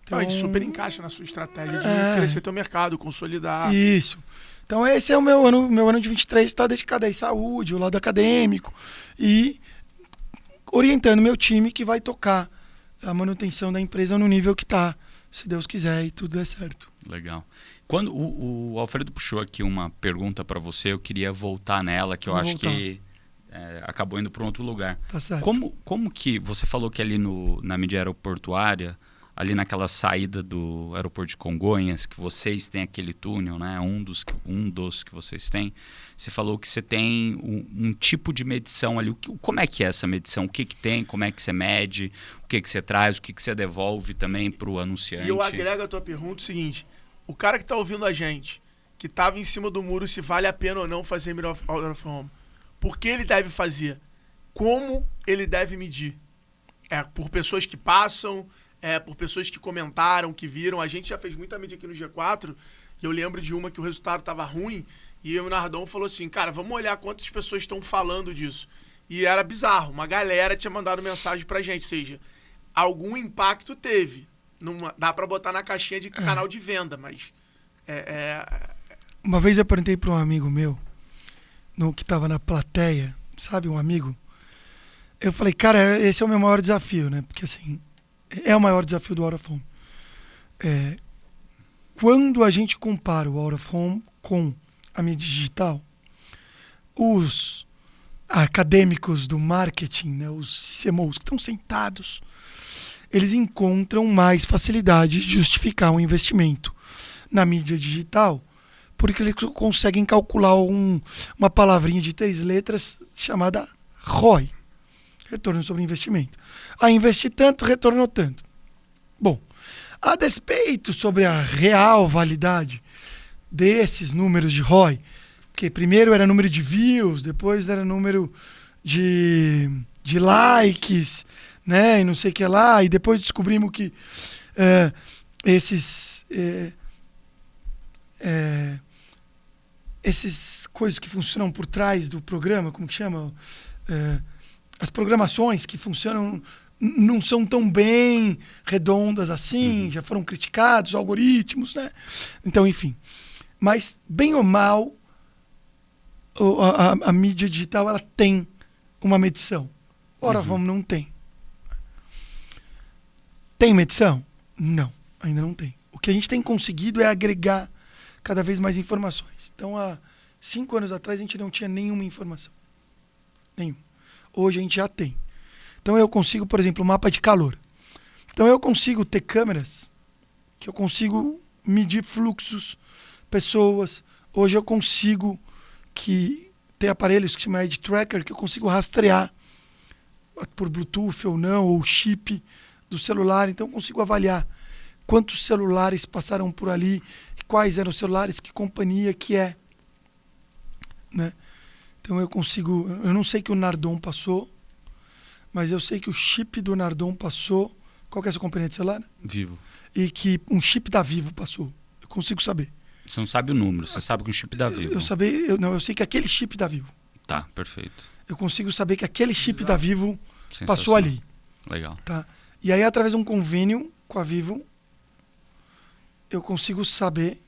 Então, a gente super encaixa na sua estratégia de crescer teu mercado, consolidar. Isso. Então, esse é o meu ano de 23, está dedicado à saúde, o lado acadêmico, e orientando meu time que vai tocar a manutenção da empresa no nível que está, se Deus quiser e tudo der certo. Legal. Quando o Alfredo puxou aqui uma pergunta para você, eu queria voltar nela, que eu acho que acabou indo para um outro lugar. Tá certo. Como que você falou que ali na mídia aeroportuária, ali naquela saída do aeroporto de Congonhas, que vocês têm aquele túnel, né? Um dos que vocês têm, você falou que você tem um tipo de medição ali. Como é que é essa medição? O que tem? Como é que você mede? O que você traz? O que você devolve também para o anunciante? E eu agrego a tua pergunta o seguinte: o cara que está ouvindo a gente, que estava em cima do muro, se vale a pena ou não fazer out of home, por que ele deve fazer? Como ele deve medir? É por pessoas que passam, por pessoas que comentaram, que viram. A gente já fez muita mídia aqui no G4, e eu lembro de uma que o resultado estava ruim, e o Nardon falou assim, cara, vamos olhar quantas pessoas estão falando disso. E era bizarro, uma galera tinha mandado mensagem pra gente, ou seja, algum impacto teve. Não dá pra botar na caixinha de canal de venda, mas... Uma vez eu perguntei para um amigo meu, que estava na plateia, sabe, um amigo, eu falei, cara, esse é o meu maior desafio, né? Porque assim, é o maior desafio do out of home. Quando a gente compara o out of home com a mídia digital, os acadêmicos do marketing, né, os CMOs que estão sentados, eles encontram mais facilidade de justificar um investimento na mídia digital, porque eles conseguem calcular uma palavrinha de 3 letras chamada ROI, retorno sobre investimento. Investi tanto, retornou tanto. Bom, a despeito sobre a real validade desses números de ROI, porque primeiro era número de views, depois era número de likes, né, e não sei o que lá, e depois descobrimos que esses coisas que funcionam por trás do programa, como que chama? As programações que funcionam não são tão bem redondas assim, já foram criticados, algoritmos, né? Então, enfim. Mas, bem ou mal, a mídia digital ela tem uma medição. Ora, vamos, não tem. Tem medição? Não, ainda não tem. O que a gente tem conseguido é agregar cada vez mais informações. Então, há 5 anos atrás, a gente não tinha nenhuma informação. Nenhuma. Hoje a gente já tem. Então, eu consigo, por exemplo, mapa de calor. Então, eu consigo ter câmeras que eu consigo medir fluxos, pessoas. Hoje eu consigo ter aparelhos que se chama Edge Tracker, que eu consigo rastrear por Bluetooth ou não, ou chip do celular. Então, eu consigo avaliar quantos celulares passaram por ali, quais eram os celulares, que companhia que é. Né? Então, eu não sei que o Nardon passou, mas eu sei que o chip do Nardon passou. Qual que é a sua companhia de celular? Vivo. E que um chip da Vivo passou. Eu consigo saber. Você não sabe o número, você sabe que um chip da Vivo. Eu sei que aquele chip da Vivo. Tá, perfeito. Eu consigo saber que aquele chip da Vivo passou ali. Legal. Tá? E aí, através de um convênio com a Vivo, eu consigo saber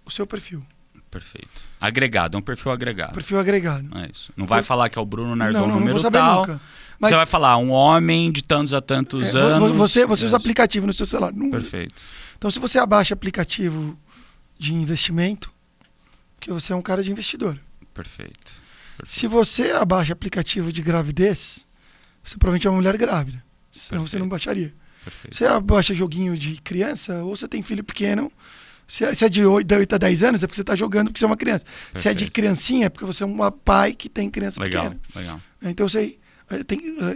o seu perfil. Perfeito. Agregado, é um perfil agregado. Perfil agregado. É isso. Não vai falar que é o Bruno Nardon número não vou saber tal. Nunca. Mas você vai falar um homem de tantos a tantos anos. Você usa aplicativo no seu celular. Perfeito. Então, se você abaixa aplicativo de investimento, porque você é um cara de investidor. Perfeito. Se você abaixa aplicativo de gravidez, você provavelmente é uma mulher grávida. Senão você não baixaria. Perfeito. Você abaixa joguinho de criança, ou você tem filho pequeno, Se é de 8 a 10 anos, é porque você está jogando porque você é uma criança. Perfeito. Se é de criancinha, é porque você é um pai que tem criança pequena. Legal. Então,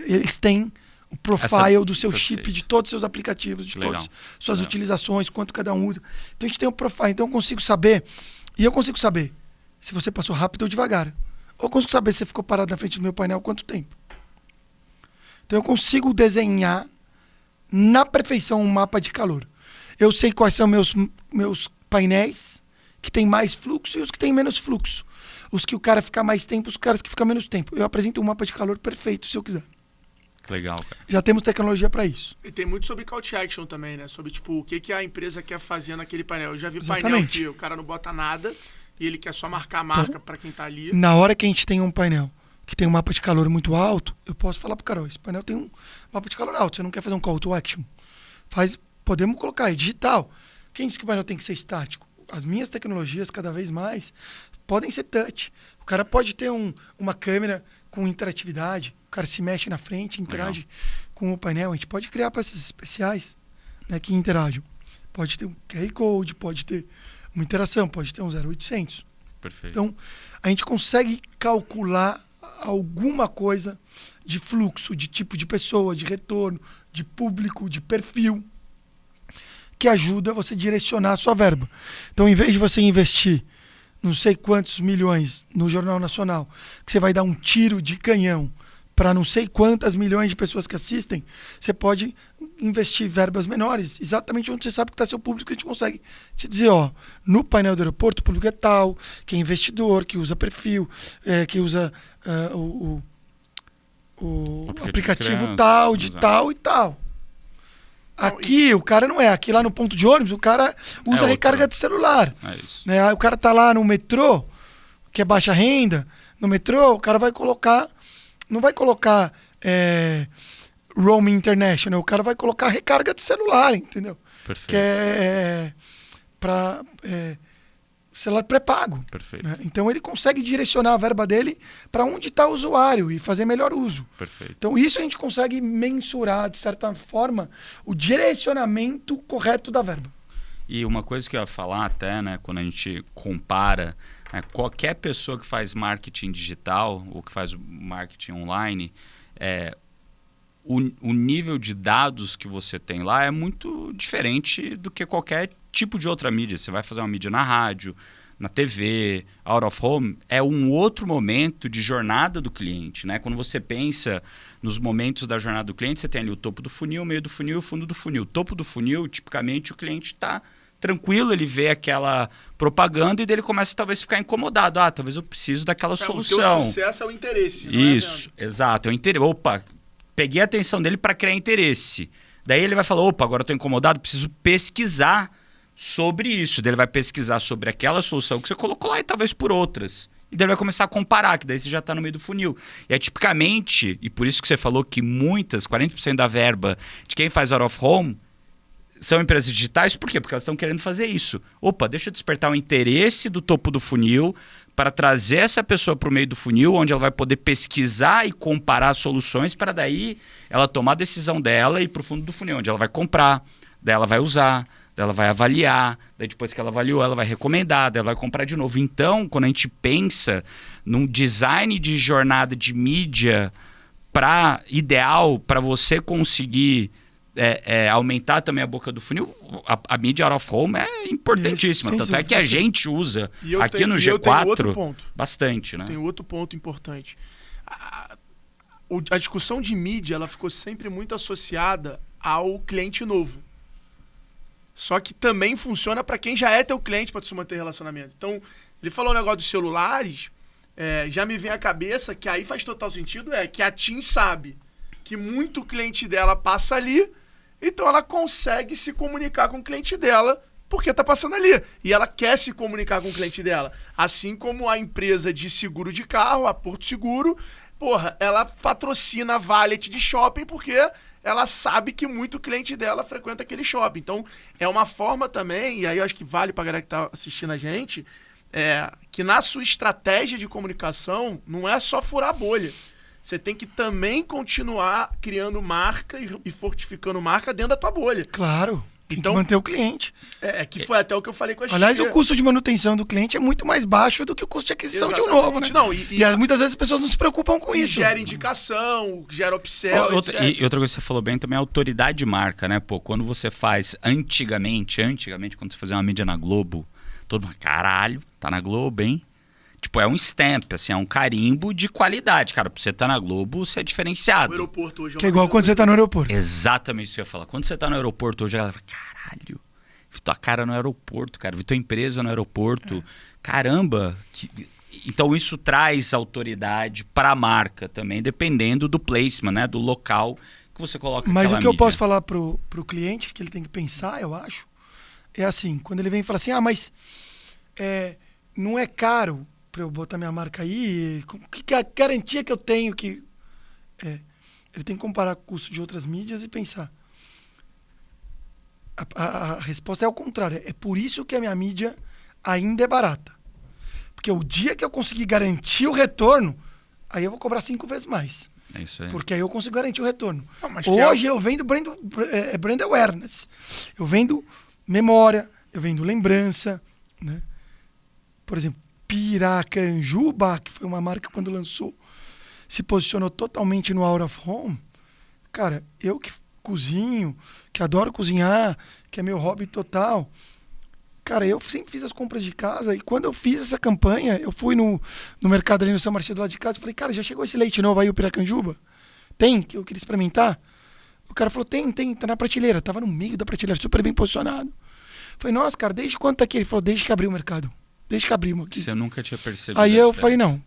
eles têm o profile do seu chip, de todos os seus aplicativos, de todas as suas utilizações, quanto cada um usa. Então, a gente tem um profile. Então, eu consigo saber, se você passou rápido ou devagar. Ou eu consigo saber se você ficou parado na frente do meu painel quanto tempo. Então, eu consigo desenhar na perfeição um mapa de calor. Eu sei quais são meus painéis que tem mais fluxo e os que tem menos fluxo. Os que o cara fica mais tempo, os caras que ficam menos tempo. Eu apresento um mapa de calor perfeito, se eu quiser. Legal, cara. Já temos tecnologia para isso. E tem muito sobre call to action também, né? Sobre, tipo, o que a empresa quer fazer naquele painel. Eu já vi painel que o cara não bota nada e ele quer só marcar a marca para quem tá ali. Na hora que a gente tem um painel que tem um mapa de calor muito alto, eu posso falar pro cara, esse painel tem um mapa de calor alto, você não quer fazer um call to action? Podemos colocar, é digital. Quem disse que o painel tem que ser estático? As minhas tecnologias, cada vez mais, podem ser touch. O cara pode ter uma câmera com interatividade, o cara se mexe na frente, interage com o painel. A gente pode criar peças especiais, né, que interagem. Pode ter um QR Code, pode ter uma interação, pode ter um 0800. Perfeito. Então, a gente consegue calcular alguma coisa de fluxo, de tipo de pessoa, de retorno, de público, de perfil, que ajuda você a direcionar a sua verba. Então, em vez de você investir não sei quantos milhões no Jornal Nacional, que você vai dar um tiro de canhão para não sei quantas milhões de pessoas que assistem, você pode investir verbas menores, exatamente onde você sabe que está seu público. A gente consegue te dizer, no painel do aeroporto, o público é tal, que é investidor, que usa perfil, que usa o aplicativo tal, de tal e tal. Aqui o cara não é. Aqui lá no ponto de ônibus, o cara usa recarga de celular. É isso. Né? O cara tá lá no metrô, que é baixa renda, no metrô, o cara vai colocar. Não vai colocar roaming international, o cara vai colocar recarga de celular, entendeu? Perfeito. Que é para celular pré-pago. Perfeito. Né? Então ele consegue direcionar a verba dele para onde está o usuário e fazer melhor uso. Perfeito. Então isso a gente consegue mensurar, de certa forma, o direcionamento correto da verba. E uma coisa que eu ia falar até, né, quando a gente compara, qualquer pessoa que faz marketing digital ou que faz marketing online, o nível de dados que você tem lá é muito diferente do que qualquer tipo de outra mídia. Você vai fazer uma mídia na rádio, na TV, out of home, é um outro momento de jornada do cliente, né? Quando você pensa nos momentos da jornada do cliente, você tem ali o topo do funil, o meio do funil e o fundo do funil. O topo do funil, tipicamente, o cliente está tranquilo, ele vê aquela propaganda e dele começa talvez a ficar incomodado. Talvez eu preciso daquela solução. O teu sucesso é o interesse. Isso, exato. É o interesse. Opa, peguei a atenção dele para criar interesse. Daí ele vai falar, agora eu estou incomodado, preciso pesquisar sobre isso. Daí ele vai pesquisar sobre aquela solução que você colocou lá e talvez por outras. E daí ele vai começar a comparar, que daí você já está no meio do funil. E é tipicamente, e por isso que você falou que 40% da verba de quem faz out of home são empresas digitais. Por quê? Porque elas estão querendo fazer isso. Deixa eu despertar o interesse do topo do funil para trazer essa pessoa para o meio do funil, onde ela vai poder pesquisar e comparar soluções para daí ela tomar a decisão dela e ir para o fundo do funil, onde ela vai comprar, daí ela vai usar, daí ela vai avaliar, daí depois que ela avaliou, ela vai recomendar, daí ela vai comprar de novo. Então, quando a gente pensa num design de jornada de mídia ideal para você conseguir aumentar também a boca do funil, a mídia out of home é importantíssima. Isso, tanto é que a gente usa aqui no G4 bastante. Né? Tem outro ponto importante. A discussão de mídia ela ficou sempre muito associada ao cliente novo. Só que também funciona para quem já é teu cliente para tu manter relacionamento. Então, ele falou um negócio dos celulares, já me vem à cabeça que aí faz total sentido, que a TIM sabe que muito cliente dela passa ali, então ela consegue se comunicar com o cliente dela porque tá passando ali. E ela quer se comunicar com o cliente dela. Assim como a empresa de seguro de carro, a Porto Seguro, ela patrocina a valet de shopping porque ela sabe que muito cliente dela frequenta aquele shopping. Então, é uma forma também, e aí eu acho que vale pra galera que tá assistindo a gente, que na sua estratégia de comunicação não é só furar a bolha. Você tem que também continuar criando marca e fortificando marca dentro da tua bolha. Claro. Tem que manter o cliente. Que foi até o que eu falei com a Aliás, o custo de manutenção do cliente é muito mais baixo do que o custo de aquisição de um novo, né? Não, muitas vezes as pessoas não se preocupam com isso. Gera indicação, gera upsell, e outra coisa que você falou bem também é a autoridade de marca, né? Pô, quando você faz antigamente, quando você fazia uma mídia na Globo, todo mundo, caralho, tá na Globo, hein? Tipo, é um stamp, assim, é um carimbo de qualidade, cara. Pra você estar na Globo, você é diferenciado. O aeroporto hoje que é igual quando você tá no aeroporto. Exatamente isso que eu ia falar. Quando você tá no aeroporto hoje, ela fala, caralho, vi tua cara no aeroporto, cara. Vi tua empresa no aeroporto. Caramba. Então, isso traz autoridade pra marca também, dependendo do placement, né? Do local que você coloca. Mas o que mídia. eu posso falar pro cliente, que ele tem que pensar, eu acho, é assim, quando ele vem e fala assim, mas não é caro para eu botar minha marca aí, que a garantia que eu tenho que... ele tem que comparar com o custo de outras mídias e pensar. A resposta é ao contrário. É por isso que a minha mídia ainda é barata. Porque o dia que eu conseguir garantir o retorno, aí eu vou cobrar 5 vezes mais. É isso aí. Porque aí eu consigo garantir o retorno. Não, Hoje eu vendo brand awareness. Eu vendo memória, eu vendo lembrança, né? Por exemplo, Piracanjuba, que foi uma marca quando lançou, se posicionou totalmente no out of home. Cara, eu que cozinho, que adoro cozinhar, que é meu hobby total. Cara, eu sempre fiz as compras de casa e quando eu fiz essa campanha, eu fui no mercado ali no São Martinho do lado de casa e falei, cara, já chegou esse leite novo aí, o Piracanjuba? Tem? Que eu queria experimentar? O cara falou, tem, tá na prateleira. Tava no meio da prateleira, super bem posicionado. Falei, nossa, cara, desde quando tá aqui? Ele falou, desde que abriu o mercado. Desde que abrimos aqui. Você nunca tinha percebido. Aí eu falei, não,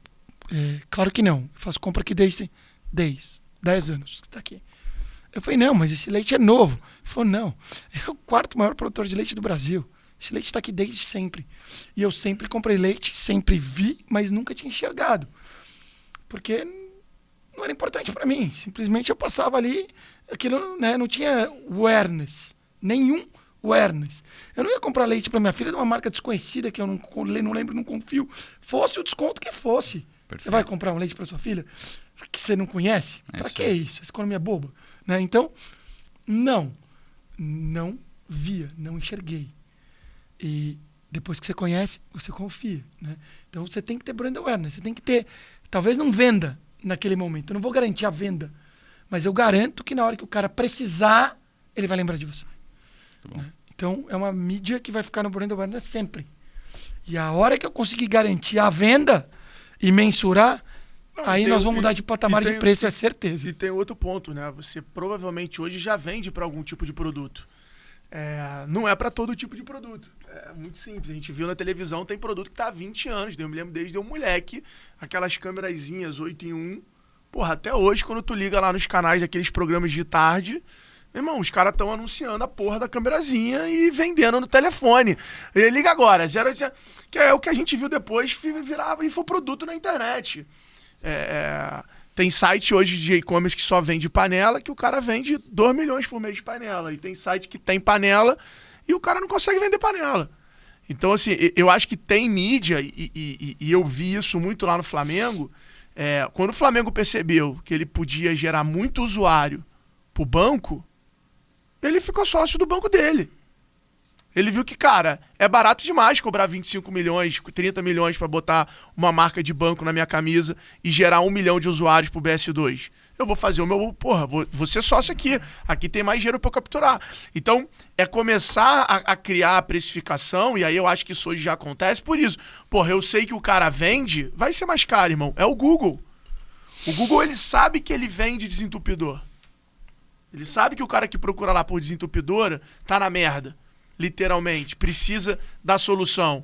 claro que não. Eu faço compra aqui desde 10 anos que tá aqui. Eu falei, não, mas esse leite é novo. Ele falou, não, é o 4º maior produtor de leite do Brasil. Esse leite está aqui desde sempre. E eu sempre comprei leite, sempre vi, mas nunca tinha enxergado. Porque não era importante para mim. Simplesmente eu passava ali, aquilo, né, não tinha awareness, nenhum awareness. Eu não ia comprar leite para minha filha de uma marca desconhecida que eu não lembro, não confio. Fosse o desconto que fosse. Perfeito. Você vai comprar um leite para sua filha que você não conhece? Para que isso? Essa economia boba. Né? Então, não via, não enxerguei. E depois que você conhece, você confia. Né? Então, você tem que ter brand awareness. Você tem que ter... Talvez não venda naquele momento. Eu não vou garantir a venda. Mas eu garanto que na hora que o cara precisar, ele vai lembrar de você. Né? Então, é uma mídia que vai ficar no brand awareness sempre. E a hora que eu conseguir garantir a venda e mensurar, aí nós vamos mudar de patamar de preço, é certeza. E tem outro ponto, né? Você provavelmente hoje já vende para algum tipo de produto. Não é para todo tipo de produto. É muito simples. A gente viu na televisão, tem produto que tá há 20 anos. Eu me lembro desde eu moleque, aquelas câmerazinhas 8:1. Porra, até hoje, quando tu liga lá nos canais daqueles programas de tarde, meu irmão, os caras estão anunciando a porra da câmerazinha e vendendo no telefone. E liga agora, 0,800, que é o que a gente viu depois virava infoproduto na internet. Tem site hoje de e-commerce que só vende panela, que o cara vende 2 milhões por mês de panela. E tem site que tem panela e o cara não consegue vender panela. Então, assim, eu acho que tem mídia, e eu vi isso muito lá no Flamengo. Quando o Flamengo percebeu que ele podia gerar muito usuário pro banco, ele ficou sócio do banco dele. Ele viu que, cara, é barato demais cobrar 25 milhões, 30 milhões para botar uma marca de banco na minha camisa e gerar 1 milhão de usuários pro BS2. Eu vou fazer o meu... Porra, vou ser sócio aqui. Aqui tem mais dinheiro para eu capturar. Então, é começar a criar a precificação, e aí eu acho que isso hoje já acontece por isso. Porra, eu sei que o cara vende, vai ser mais caro, irmão. É o Google. O Google, ele sabe que ele vende desentupidor. Ele sabe que o cara que procura lá por desentupidora tá na merda. Literalmente, precisa da solução.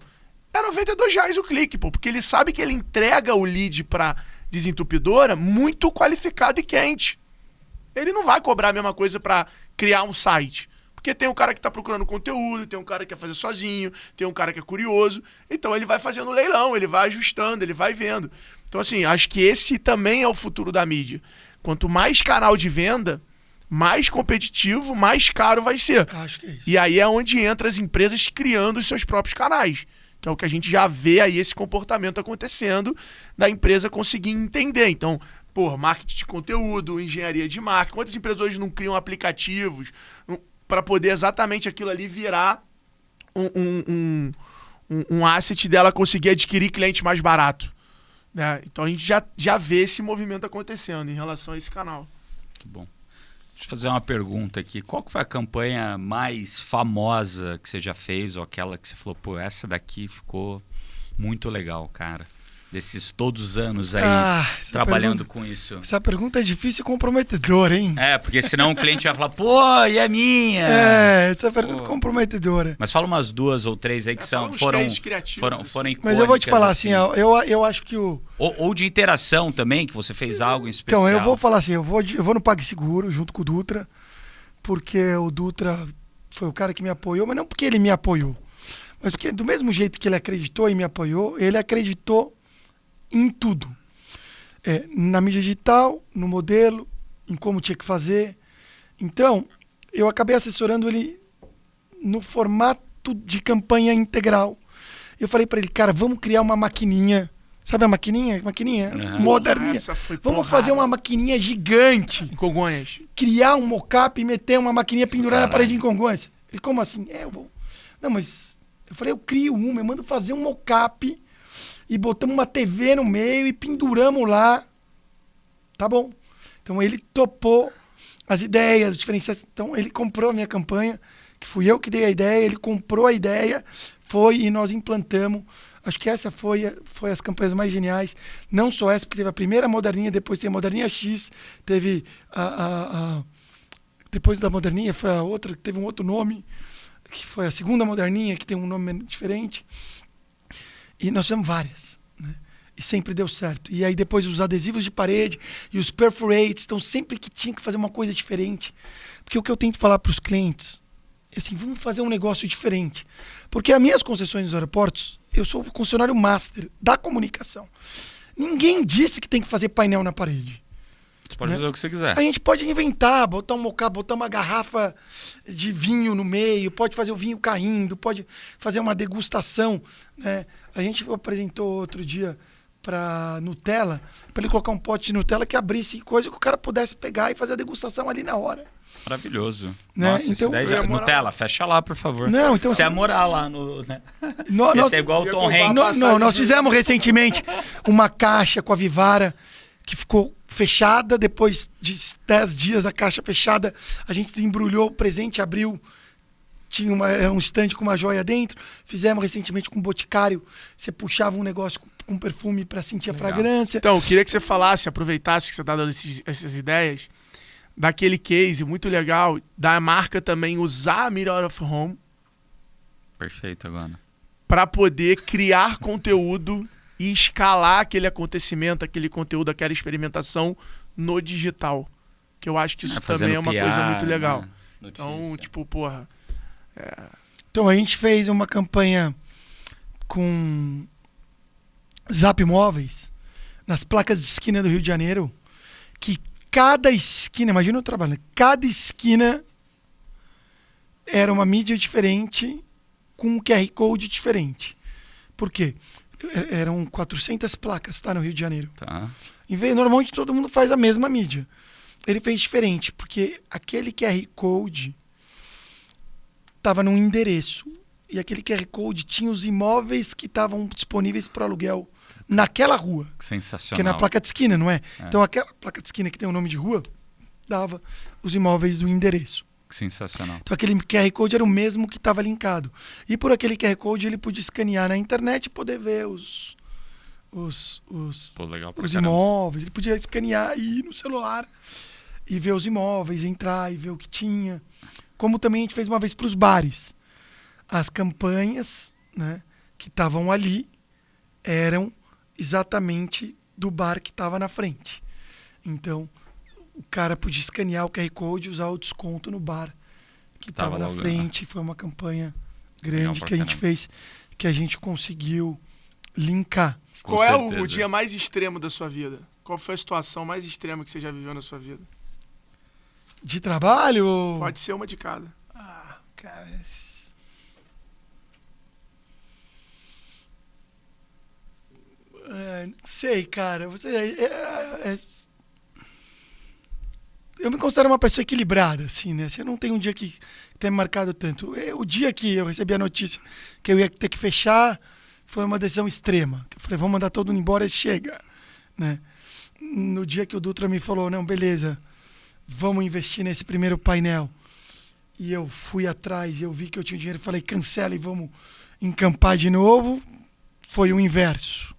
É R$92 o clique, pô, porque ele sabe que ele entrega o lead pra desentupidora muito qualificado e quente. Ele não vai cobrar a mesma coisa pra criar um site. Porque tem um cara que tá procurando conteúdo, tem um cara que quer fazer sozinho, tem um cara que é curioso. Então ele vai fazendo leilão, ele vai ajustando, ele vai vendo. Então, assim, acho que esse também é o futuro da mídia. Quanto mais canal de venda, mais competitivo, mais caro vai ser. Acho que é isso. E aí é onde entra as empresas criando os seus próprios canais. Que é o que a gente já vê aí esse comportamento acontecendo da empresa conseguir entender. Então, marketing de conteúdo, engenharia de marketing. Quantas empresas hoje não criam aplicativos? para poder exatamente aquilo ali virar um asset dela conseguir adquirir cliente mais barato. Né? Então a gente já vê esse movimento acontecendo em relação a esse canal. Muito bom. Deixa eu fazer uma pergunta aqui. Qual que foi a campanha mais famosa que você já fez, ou aquela que você falou, pô, essa daqui ficou muito legal, cara? Desses todos os anos aí trabalhando com isso. Essa pergunta é difícil e comprometedora, hein? Porque senão o cliente vai falar, pô, e é minha? Essa pergunta é comprometedora. Mas fala umas 2 ou 3 aí que foram icônicas. Mas eu vou te falar assim, eu acho que Ou de interação também, que você fez algo em especial. Então, eu vou falar assim, eu vou no PagSeguro junto com o Dutra, porque o Dutra foi o cara que me apoiou, mas não porque ele me apoiou, mas porque do mesmo jeito que ele acreditou e me apoiou, ele acreditou em tudo. Na mídia digital, no modelo, em como tinha que fazer. Então, eu acabei assessorando ele no formato de campanha integral. Eu falei para ele, cara, vamos criar uma maquininha. Sabe a maquininha? Maquininha moderninha. Vamos fazer uma maquininha gigante. Em Congonhas. Criar um mockup e meter uma maquininha pendurada na parede em Congonhas. Ele, como assim? Eu vou... Não, mas... Eu falei, eu crio eu mando fazer um mockup e botamos uma TV no meio e penduramos lá. Tá bom. Então ele topou as ideias, as diferenciações. Então ele comprou a minha campanha, que fui eu que dei a ideia, ele comprou a ideia, foi e nós implantamos. Acho que essa foi as campanhas mais geniais. Não só essa, porque teve a primeira moderninha, depois tem a moderninha X, teve depois da moderninha foi a outra, que teve um outro nome, que foi a segunda moderninha, que tem um nome diferente. E nós fizemos várias, né? E sempre deu certo. E aí depois os adesivos de parede e os perforates, então sempre que tinha que fazer uma coisa diferente. Porque o que eu tento falar para os clientes é assim, vamos fazer um negócio diferente. Porque as minhas concessões nos aeroportos, eu sou o concessionário master da comunicação. Ninguém disse que tem que fazer painel na parede. Você pode fazer o que você quiser. A gente pode inventar, botar um mockup, botar uma garrafa de vinho no meio, pode fazer o vinho caindo, pode fazer uma degustação, né? A gente apresentou outro dia para Nutella, para ele colocar um pote de Nutella que abrisse coisa que o cara pudesse pegar e fazer a degustação ali na hora. Maravilhoso. Né? Nossa, então, Nutella, fecha lá, por favor. Não, então, você ia morar lá no... Né? Ia igual o Tom Hanks. Nós fizemos recentemente uma caixa com a Vivara que ficou fechada, depois de 10 dias a caixa fechada, a gente desembrulhou o presente, abriu, tinha um stand com uma joia dentro, fizemos recentemente com o Boticário, você puxava um negócio com perfume para sentir a fragrância. Então, eu queria que você falasse, aproveitasse que você está dando essas ideias, daquele case muito legal, da marca também usar a Mirror of Home. Perfeito, agora. Para poder criar conteúdo e escalar aquele acontecimento, aquele conteúdo, aquela experimentação no digital. Que eu acho que isso também é uma coisa muito legal. Né? Então, tipo, porra... Então, a gente fez uma campanha com Zap Móveis nas placas de esquina do Rio de Janeiro, que cada esquina, imagina o trabalho, cada esquina era uma mídia diferente com um QR Code diferente. Por quê? Eram 400 placas, tá, no Rio de Janeiro. Tá. Em vez, normalmente todo mundo faz a mesma mídia. Ele fez diferente, porque aquele QR Code estava num endereço. E aquele QR Code tinha os imóveis que estavam disponíveis para aluguel naquela rua. Sensacional. Que é na placa de esquina, não é? Então aquela placa de esquina que tem o nome de rua, dava os imóveis do endereço. Sensacional. Então aquele QR Code era o mesmo que estava linkado. E por aquele QR Code ele podia escanear na internet e poder ver os imóveis. Ele podia escanear aí no celular e ver os imóveis, entrar e ver o que tinha. Como também a gente fez uma vez para os bares. As campanhas, né, que estavam ali eram exatamente do bar que estava na frente. Então, o cara podia escanear o QR Code e usar o desconto no bar que estava na frente. Foi uma campanha grande que a gente fez, que a gente conseguiu linkar. Qual é o dia mais extremo da sua vida? Qual foi a situação mais extrema que você já viveu na sua vida? De trabalho? Pode ser uma de cada. Cara... sei, cara. Eu me considero uma pessoa equilibrada, assim, né? Você não tem um dia que tenha me marcado tanto. O dia que eu recebi a notícia que eu ia ter que fechar foi uma decisão extrema. Eu falei, vamos mandar todo mundo embora e chega, né? No dia que o Dutra me falou, não, beleza, vamos investir nesse primeiro painel. E eu fui atrás, eu vi que eu tinha dinheiro, falei, cancela e vamos encampar de novo. Foi o inverso,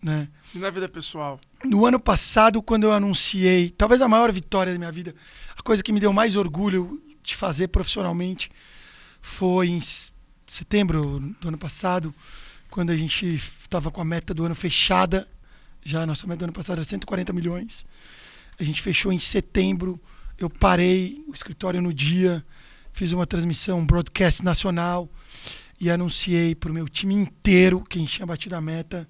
né? E na vida pessoal? No ano passado, quando eu anunciei, talvez a maior vitória da minha vida, a coisa que me deu mais orgulho de fazer profissionalmente, foi em setembro do ano passado, quando a gente estava com a meta do ano fechada. Já a nossa meta do ano passado era 140 milhões. A gente fechou em setembro. Eu parei o escritório no dia, fiz uma transmissão, um broadcast nacional e anunciei para o meu time inteiro que a gente tinha batido a meta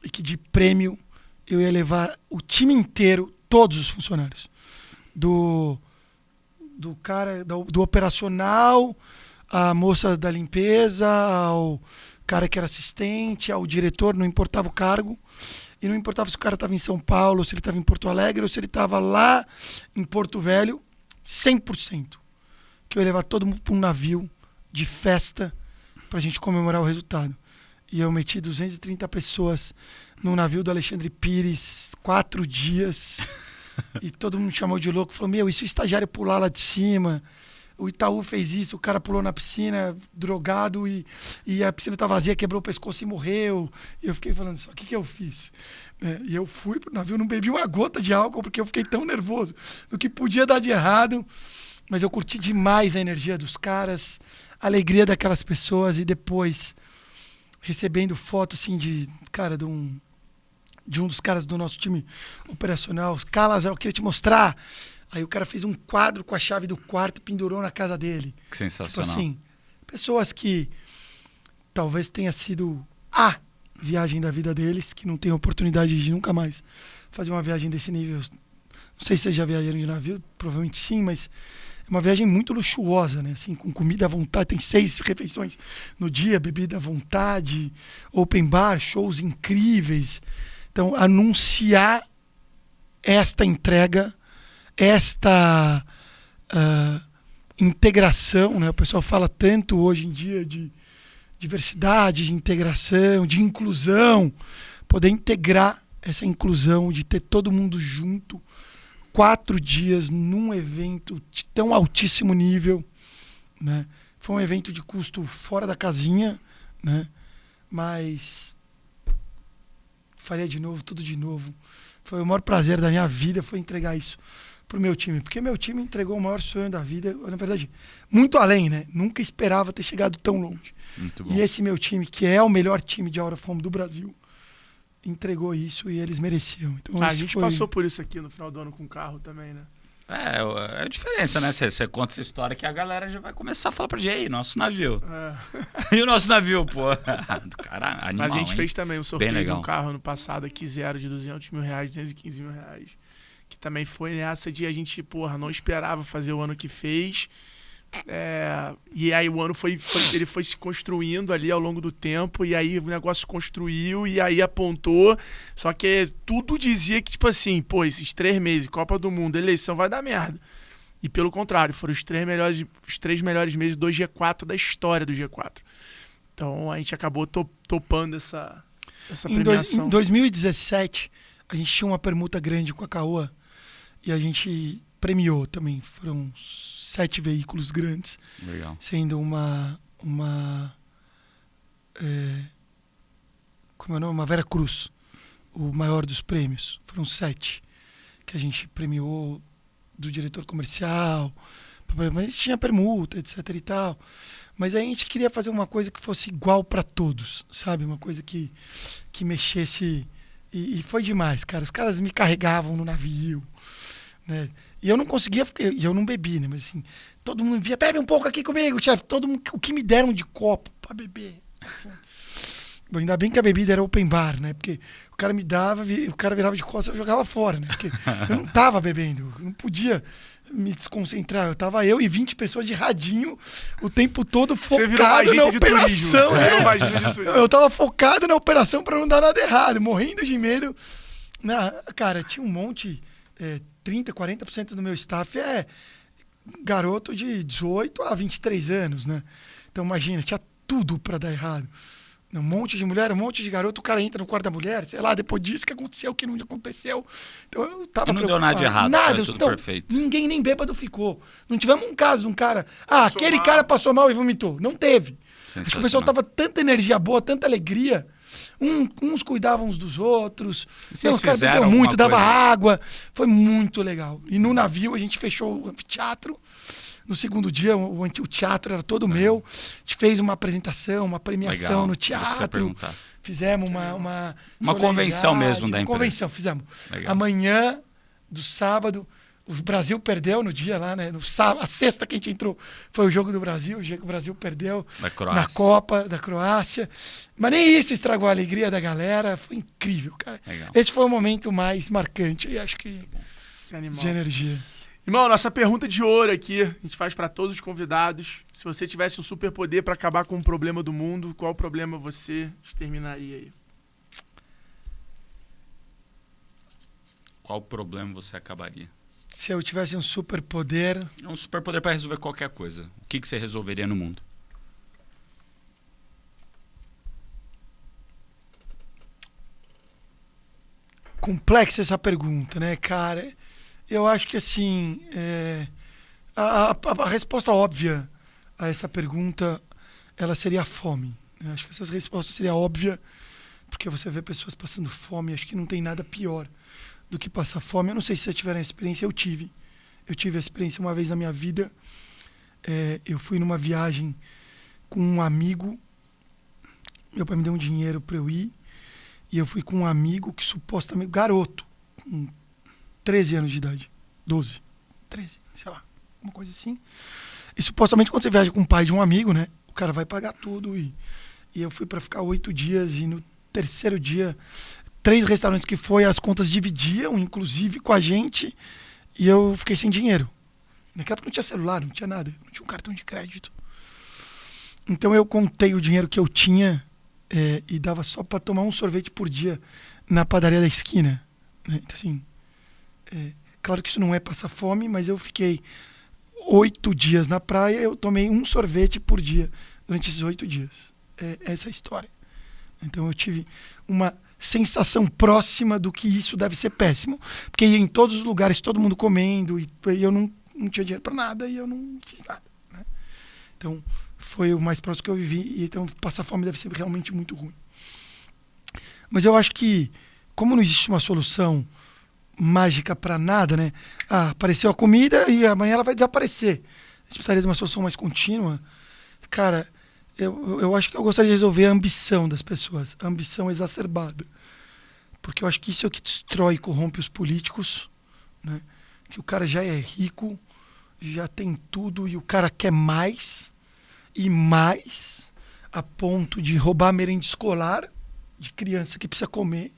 e que de prêmio eu ia levar o time inteiro, todos os funcionários, do cara do operacional, a moça da limpeza, ao cara que era assistente, ao diretor, não importava o cargo. E não importava se o cara estava em São Paulo, se ele estava em Porto Alegre, ou se ele estava lá em Porto Velho, 100%. Que eu ia levar todo mundo para um navio de festa para a gente comemorar o resultado. E eu meti 230 pessoas no navio do Alexandre Pires, 4 dias. E todo mundo me chamou de louco. Falou, meu, e se o estagiário pular lá de cima? O Itaú fez isso, o cara pulou na piscina, drogado, e a piscina tá vazia, quebrou o pescoço e morreu. E eu fiquei falando, só o que eu fiz? E eu fui pro navio, não bebi uma gota de álcool, porque eu fiquei tão nervoso do que podia dar de errado. Mas eu curti demais a energia dos caras, a alegria daquelas pessoas, e depois recebendo foto assim de um dos caras do nosso time operacional. Calas, eu queria te mostrar. Aí o cara fez um quadro com a chave do quarto e pendurou na casa dele. Que sensacional. Tipo assim, pessoas que talvez tenha sido a viagem da vida deles, que não tem oportunidade de nunca mais fazer uma viagem desse nível. Não sei se vocês já viajaram de navio, provavelmente sim, mas é uma viagem muito luxuosa, né? Assim, com comida à vontade, tem 6 refeições no dia, bebida à vontade, open bar, shows incríveis. Então, anunciar esta entrega, esta integração, né? O pessoal fala tanto hoje em dia de diversidade, de integração, de inclusão, poder integrar essa inclusão, de ter todo mundo junto, 4 dias num evento de tão altíssimo nível, né? Foi um evento de custo fora da casinha, né? Mas faria de novo, tudo de novo. Foi o maior prazer da minha vida, foi entregar isso pro meu time, porque meu time entregou o maior sonho da vida, na verdade, muito além, né? Nunca esperava ter chegado tão longe. Muito bom. E esse meu time, que é o melhor time de Out of Home do Brasil, entregou isso e eles mereciam. Então, a gente passou por isso aqui no final do ano com o carro também, né? É a diferença, né? Você conta essa história que a galera já vai começar a falar pra gente, aí, nosso navio. E o nosso navio, pô? Do cara, animal, mas a gente fez também um sorteio de um carro ano passado aqui, zero, de 200 mil reais, 215 mil reais. Que também foi nessa de a gente, não esperava fazer o ano que fez. E aí o ano ele foi se construindo ali ao longo do tempo, e aí o negócio construiu e aí apontou. Só que tudo dizia que, tipo assim, esses 3 meses, Copa do Mundo, eleição, vai dar merda. E pelo contrário, foram os 3 melhores meses do G4 da história do G4. Então a gente acabou topando essa premiação. Em 2017, a gente tinha uma permuta grande com a Caoa e a gente premiou também. Foram 7 veículos grandes. Legal. Sendo uma Vera Cruz, o maior dos prêmios. Foram 7 que a gente premiou, do diretor comercial. A gente tinha permuta, etc e tal. Mas a gente queria fazer uma coisa que fosse igual para todos, sabe? Uma coisa que mexesse. E foi demais, cara. Os caras me carregavam no navio, né? E eu não conseguia, eu não bebi, né? Mas assim, todo mundo via, bebe um pouco aqui comigo, chefe. Todo mundo, o que me deram de copo para beber. Assim. Bom, ainda bem que a bebida era open bar, né? Porque o cara me dava, o cara virava de costas, eu jogava fora, né? Porque eu não tava bebendo, eu não podia me desconcentrar. Eu tava e 20 pessoas de radinho o tempo todo focado na operação. Eu tava focado na operação para não dar nada errado, morrendo de medo. Cara, tinha um monte... 30%, 40% do meu staff é garoto de 18 a 23 anos, né? Então, imagina, tinha tudo para dar errado. Um monte de mulher, um monte de garoto, o cara entra no quarto da mulher, sei lá, depois disso que aconteceu, que não aconteceu. Então eu tava e não deu nada de errado, foi tudo perfeito. Ninguém nem bêbado ficou. Não tivemos um caso de um cara, aquele cara passou mal e vomitou. Não teve. Acho que o pessoal tava tanta energia boa, tanta alegria. Uns cuidavam uns dos outros. Os caras bebeu muito, dava água. Foi muito legal. E no navio a gente fechou o anfiteatro. No segundo dia, o teatro era todo meu. A gente fez uma apresentação, uma premiação no teatro. Fizemos uma convenção mesmo da empresa. Convenção, fizemos. Legal. Amanhã, do sábado, o Brasil perdeu no dia lá, né? No sábado, a sexta que a gente entrou foi o jogo do Brasil. O dia que o Brasil perdeu na Copa da Croácia. Mas nem isso estragou a alegria da galera. Foi incrível, cara. Legal. Esse foi o momento mais marcante. E acho que de energia. Irmão, nossa pergunta de ouro aqui, a gente faz para todos os convidados. Se você tivesse um superpoder para acabar com um problema do mundo, qual problema você exterminaria aí? Qual problema você acabaria? Se eu tivesse um superpoder... É um superpoder para resolver qualquer coisa. O que você resolveria no mundo? Complexa essa pergunta, né, cara? Eu acho que, assim, a resposta óbvia a essa pergunta, ela seria a fome. Eu acho que essa resposta seria óbvia, porque você vê pessoas passando fome, acho que não tem nada pior do que passar fome. Eu não sei se vocês tiveram a experiência, eu tive. Eu tive a experiência uma vez na minha vida. Eu fui numa viagem com um amigo, meu pai me deu um dinheiro para eu ir, e eu fui com um amigo que supostamente, garoto, com 13 anos de idade. 12, 13, sei lá, uma coisa assim. E supostamente quando você viaja com o pai de um amigo, né? O cara vai pagar tudo. E eu fui para ficar 8 dias e no terceiro dia, 3 restaurantes que foi, as contas dividiam, inclusive com a gente. E eu fiquei sem dinheiro. Naquela época não tinha celular, não tinha nada. Não tinha um cartão de crédito. Então eu contei o dinheiro que eu tinha e dava só para tomar um sorvete por dia na padaria da esquina. Né? Então assim... claro que isso não é passar fome, mas eu fiquei 8 dias na praia, eu tomei um sorvete por dia durante esses 8 dias. Essa é a história. Então eu tive uma sensação próxima do que isso deve ser péssimo, porque ia em todos os lugares, todo mundo comendo, e eu não tinha dinheiro para nada e eu não fiz nada. Né? Então foi o mais próximo que eu vivi, e então passar fome deve ser realmente muito ruim. Mas eu acho que, como não existe uma solução mágica para nada, né? Apareceu a comida e amanhã ela vai desaparecer. A gente precisaria de uma solução mais contínua. Cara, eu acho que eu gostaria de resolver a ambição das pessoas, a ambição exacerbada. Porque eu acho que isso é o que destrói e corrompe os políticos, né? Que o cara já é rico, já tem tudo e o cara quer mais e mais, a ponto de roubar merenda escolar de criança que precisa comer,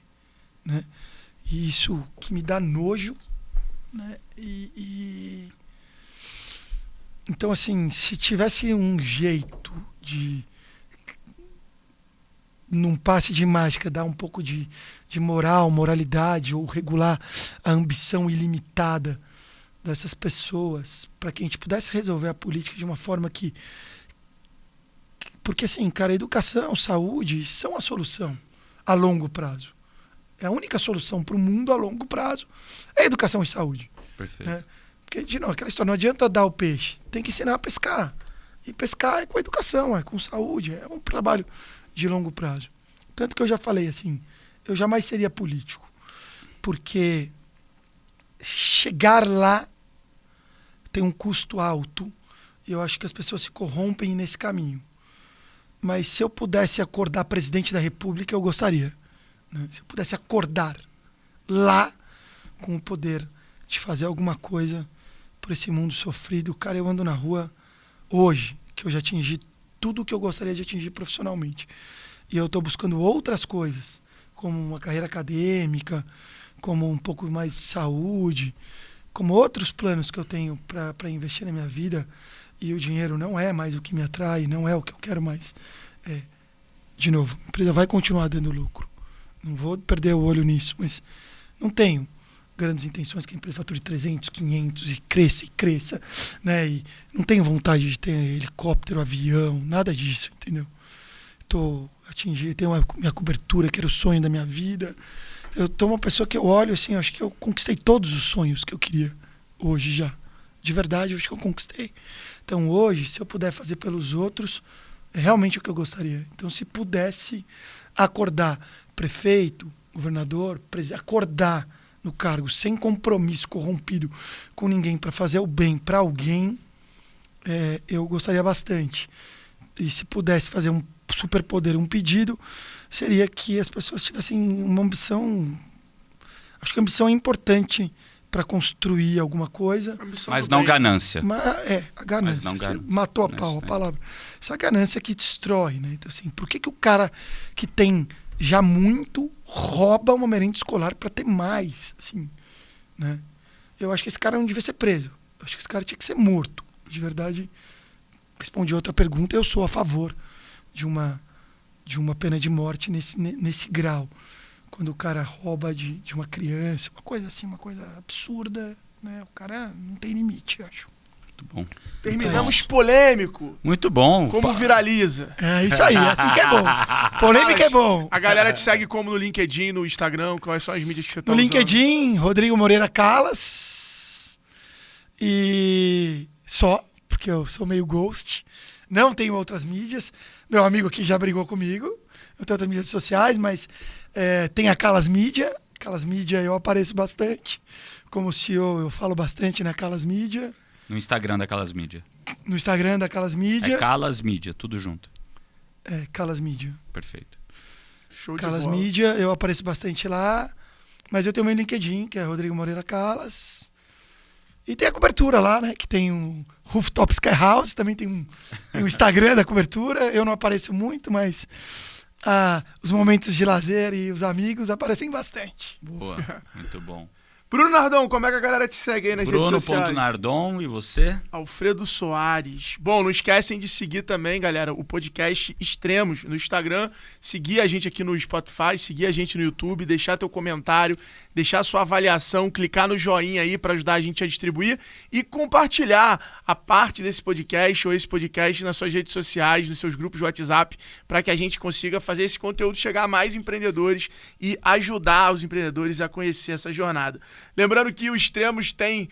né? E isso que me dá nojo, né? Então, assim, se tivesse um jeito de, num passe de mágica, dar um pouco de moralidade, ou regular a ambição ilimitada dessas pessoas, para que a gente pudesse resolver a política de uma forma que... Porque, assim, cara, educação, saúde são a solução a longo prazo. É a única solução para o mundo a longo prazo é educação e saúde. Perfeito. Né? Porque, de novo, aquela história, não adianta dar o peixe, tem que ensinar a pescar. E pescar é com educação, é com saúde, é um trabalho de longo prazo. Tanto que eu já falei assim, eu jamais seria político, porque chegar lá tem um custo alto e eu acho que as pessoas se corrompem nesse caminho. Mas se eu pudesse acordar presidente da República, eu gostaria. Né? Se eu pudesse acordar lá com o poder de fazer alguma coisa por esse mundo sofrido. Cara, eu ando na rua hoje, que eu já atingi tudo o que eu gostaria de atingir profissionalmente. E eu estou buscando outras coisas, como uma carreira acadêmica, como um pouco mais de saúde, como outros planos que eu tenho para investir na minha vida. E o dinheiro não é mais o que me atrai, não é o que eu quero mais. De novo, a empresa vai continuar dando lucro. Não vou perder o olho nisso, mas não tenho grandes intenções, que a empresa fature 300, 500 e cresça, né? E não tenho vontade de ter helicóptero, avião, nada disso, entendeu? Tenho minha cobertura, que era o sonho da minha vida. Eu tô uma pessoa que eu olho assim, eu acho que eu conquistei todos os sonhos que eu queria hoje já. De verdade, eu acho que eu conquistei. Então hoje, se eu puder fazer pelos outros, é realmente o que eu gostaria. Então se pudesse acordar prefeito, governador, acordar no cargo sem compromisso corrompido com ninguém para fazer o bem para alguém, eu gostaria bastante. E se pudesse fazer um superpoder, um pedido, seria que as pessoas tivessem uma ambição. Acho que a ambição é importante para construir alguma coisa. Mas não ganância. A ganância. Mas não ganância. Você matou a palavra. Essa ganância que destrói, né? Então, assim, por que o cara que tem já muito rouba uma merenda escolar para ter mais, assim, né? Eu acho que esse cara não devia ser preso. Eu acho que esse cara tinha que ser morto. De verdade, respondi outra pergunta, eu sou a favor de uma pena de morte nesse grau. Quando o cara rouba de uma criança, uma coisa assim, uma coisa absurda, né? O cara não tem limite, eu acho. Muito bom. Terminamos polêmico. Muito bom. Como viraliza. É isso aí, assim que é bom. Polêmica é bom. A galera te segue como no LinkedIn, no Instagram, quais são as mídias que você tá usando? No LinkedIn, Rodrigo Moreira Callas. E só, porque eu sou meio ghost. Não tenho outras mídias. Meu amigo aqui já brigou comigo. Eu tenho outras mídias sociais, mas tem a Callas Mídia. Callas Mídia eu aparecio bastante. Como CEO, eu falo bastante na Callas Mídia. No Instagram da Callas Mídia. No Instagram da Callas Mídia. É Callas Mídia, tudo junto. É, Callas Mídia. Perfeito. Show de Callas bola. Mídia, eu apareço bastante lá. Mas eu tenho meu LinkedIn, que é Rodrigo Moreira Callas. E tem a cobertura lá, né? Que tem um Rooftop Sky House, também tem um Instagram da cobertura. Eu não apareço muito, mas os momentos de lazer e os amigos aparecem bastante. Boa, muito bom. Bruno Nardon, como é que a galera te segue aí nas redes sociais? Bruno.Nardon, e você? Alfredo Soares. Bom, não esquecem de seguir também, galera, o podcast Extremos no Instagram, seguir a gente aqui no Spotify, seguir a gente no YouTube, deixar teu comentário, deixar sua avaliação, clicar no joinha aí para ajudar a gente a distribuir e compartilhar a parte desse podcast ou esse podcast nas suas redes sociais, nos seus grupos de WhatsApp, para que a gente consiga fazer esse conteúdo chegar a mais empreendedores e ajudar os empreendedores a conhecer essa jornada. Lembrando que o Extremos tem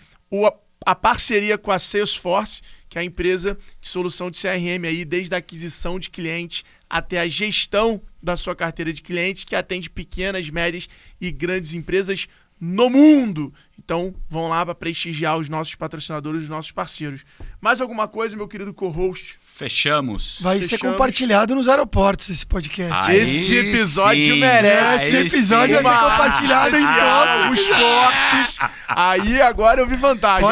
a parceria com a Salesforce, que é a empresa de solução de CRM aí, desde a aquisição de clientes até a gestão da sua carteira de clientes, que atende pequenas, médias e grandes empresas no mundo. Então, vão lá para prestigiar os nossos patrocinadores, os nossos parceiros. Mais alguma coisa, meu querido co-host? Fechamos. Vai ser compartilhado nos aeroportos esse podcast. Esse episódio merece. Esse episódio vai ser compartilhado em todos os cortes. Aí agora eu vi vantagem.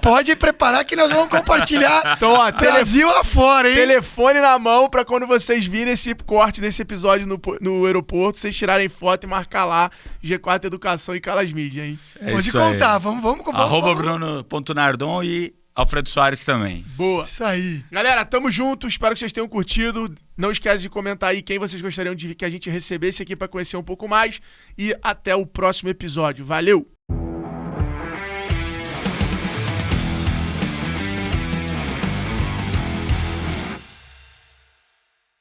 Pode preparar que nós vamos compartilhar então, ó, Brasil afora, hein? Telefone na mão para quando vocês virem esse corte desse episódio no aeroporto, vocês tirarem foto e marcar lá G4 Educação e Callas Mídia, hein? Pode contar, vamos @ Bruno.Nardon e Alfredo Soares também. Boa. Isso aí. Galera, tamo junto. Espero que vocês tenham curtido. Não esquece de comentar aí quem vocês gostariam de que a gente recebesse aqui para conhecer um pouco mais. E até o próximo episódio. Valeu!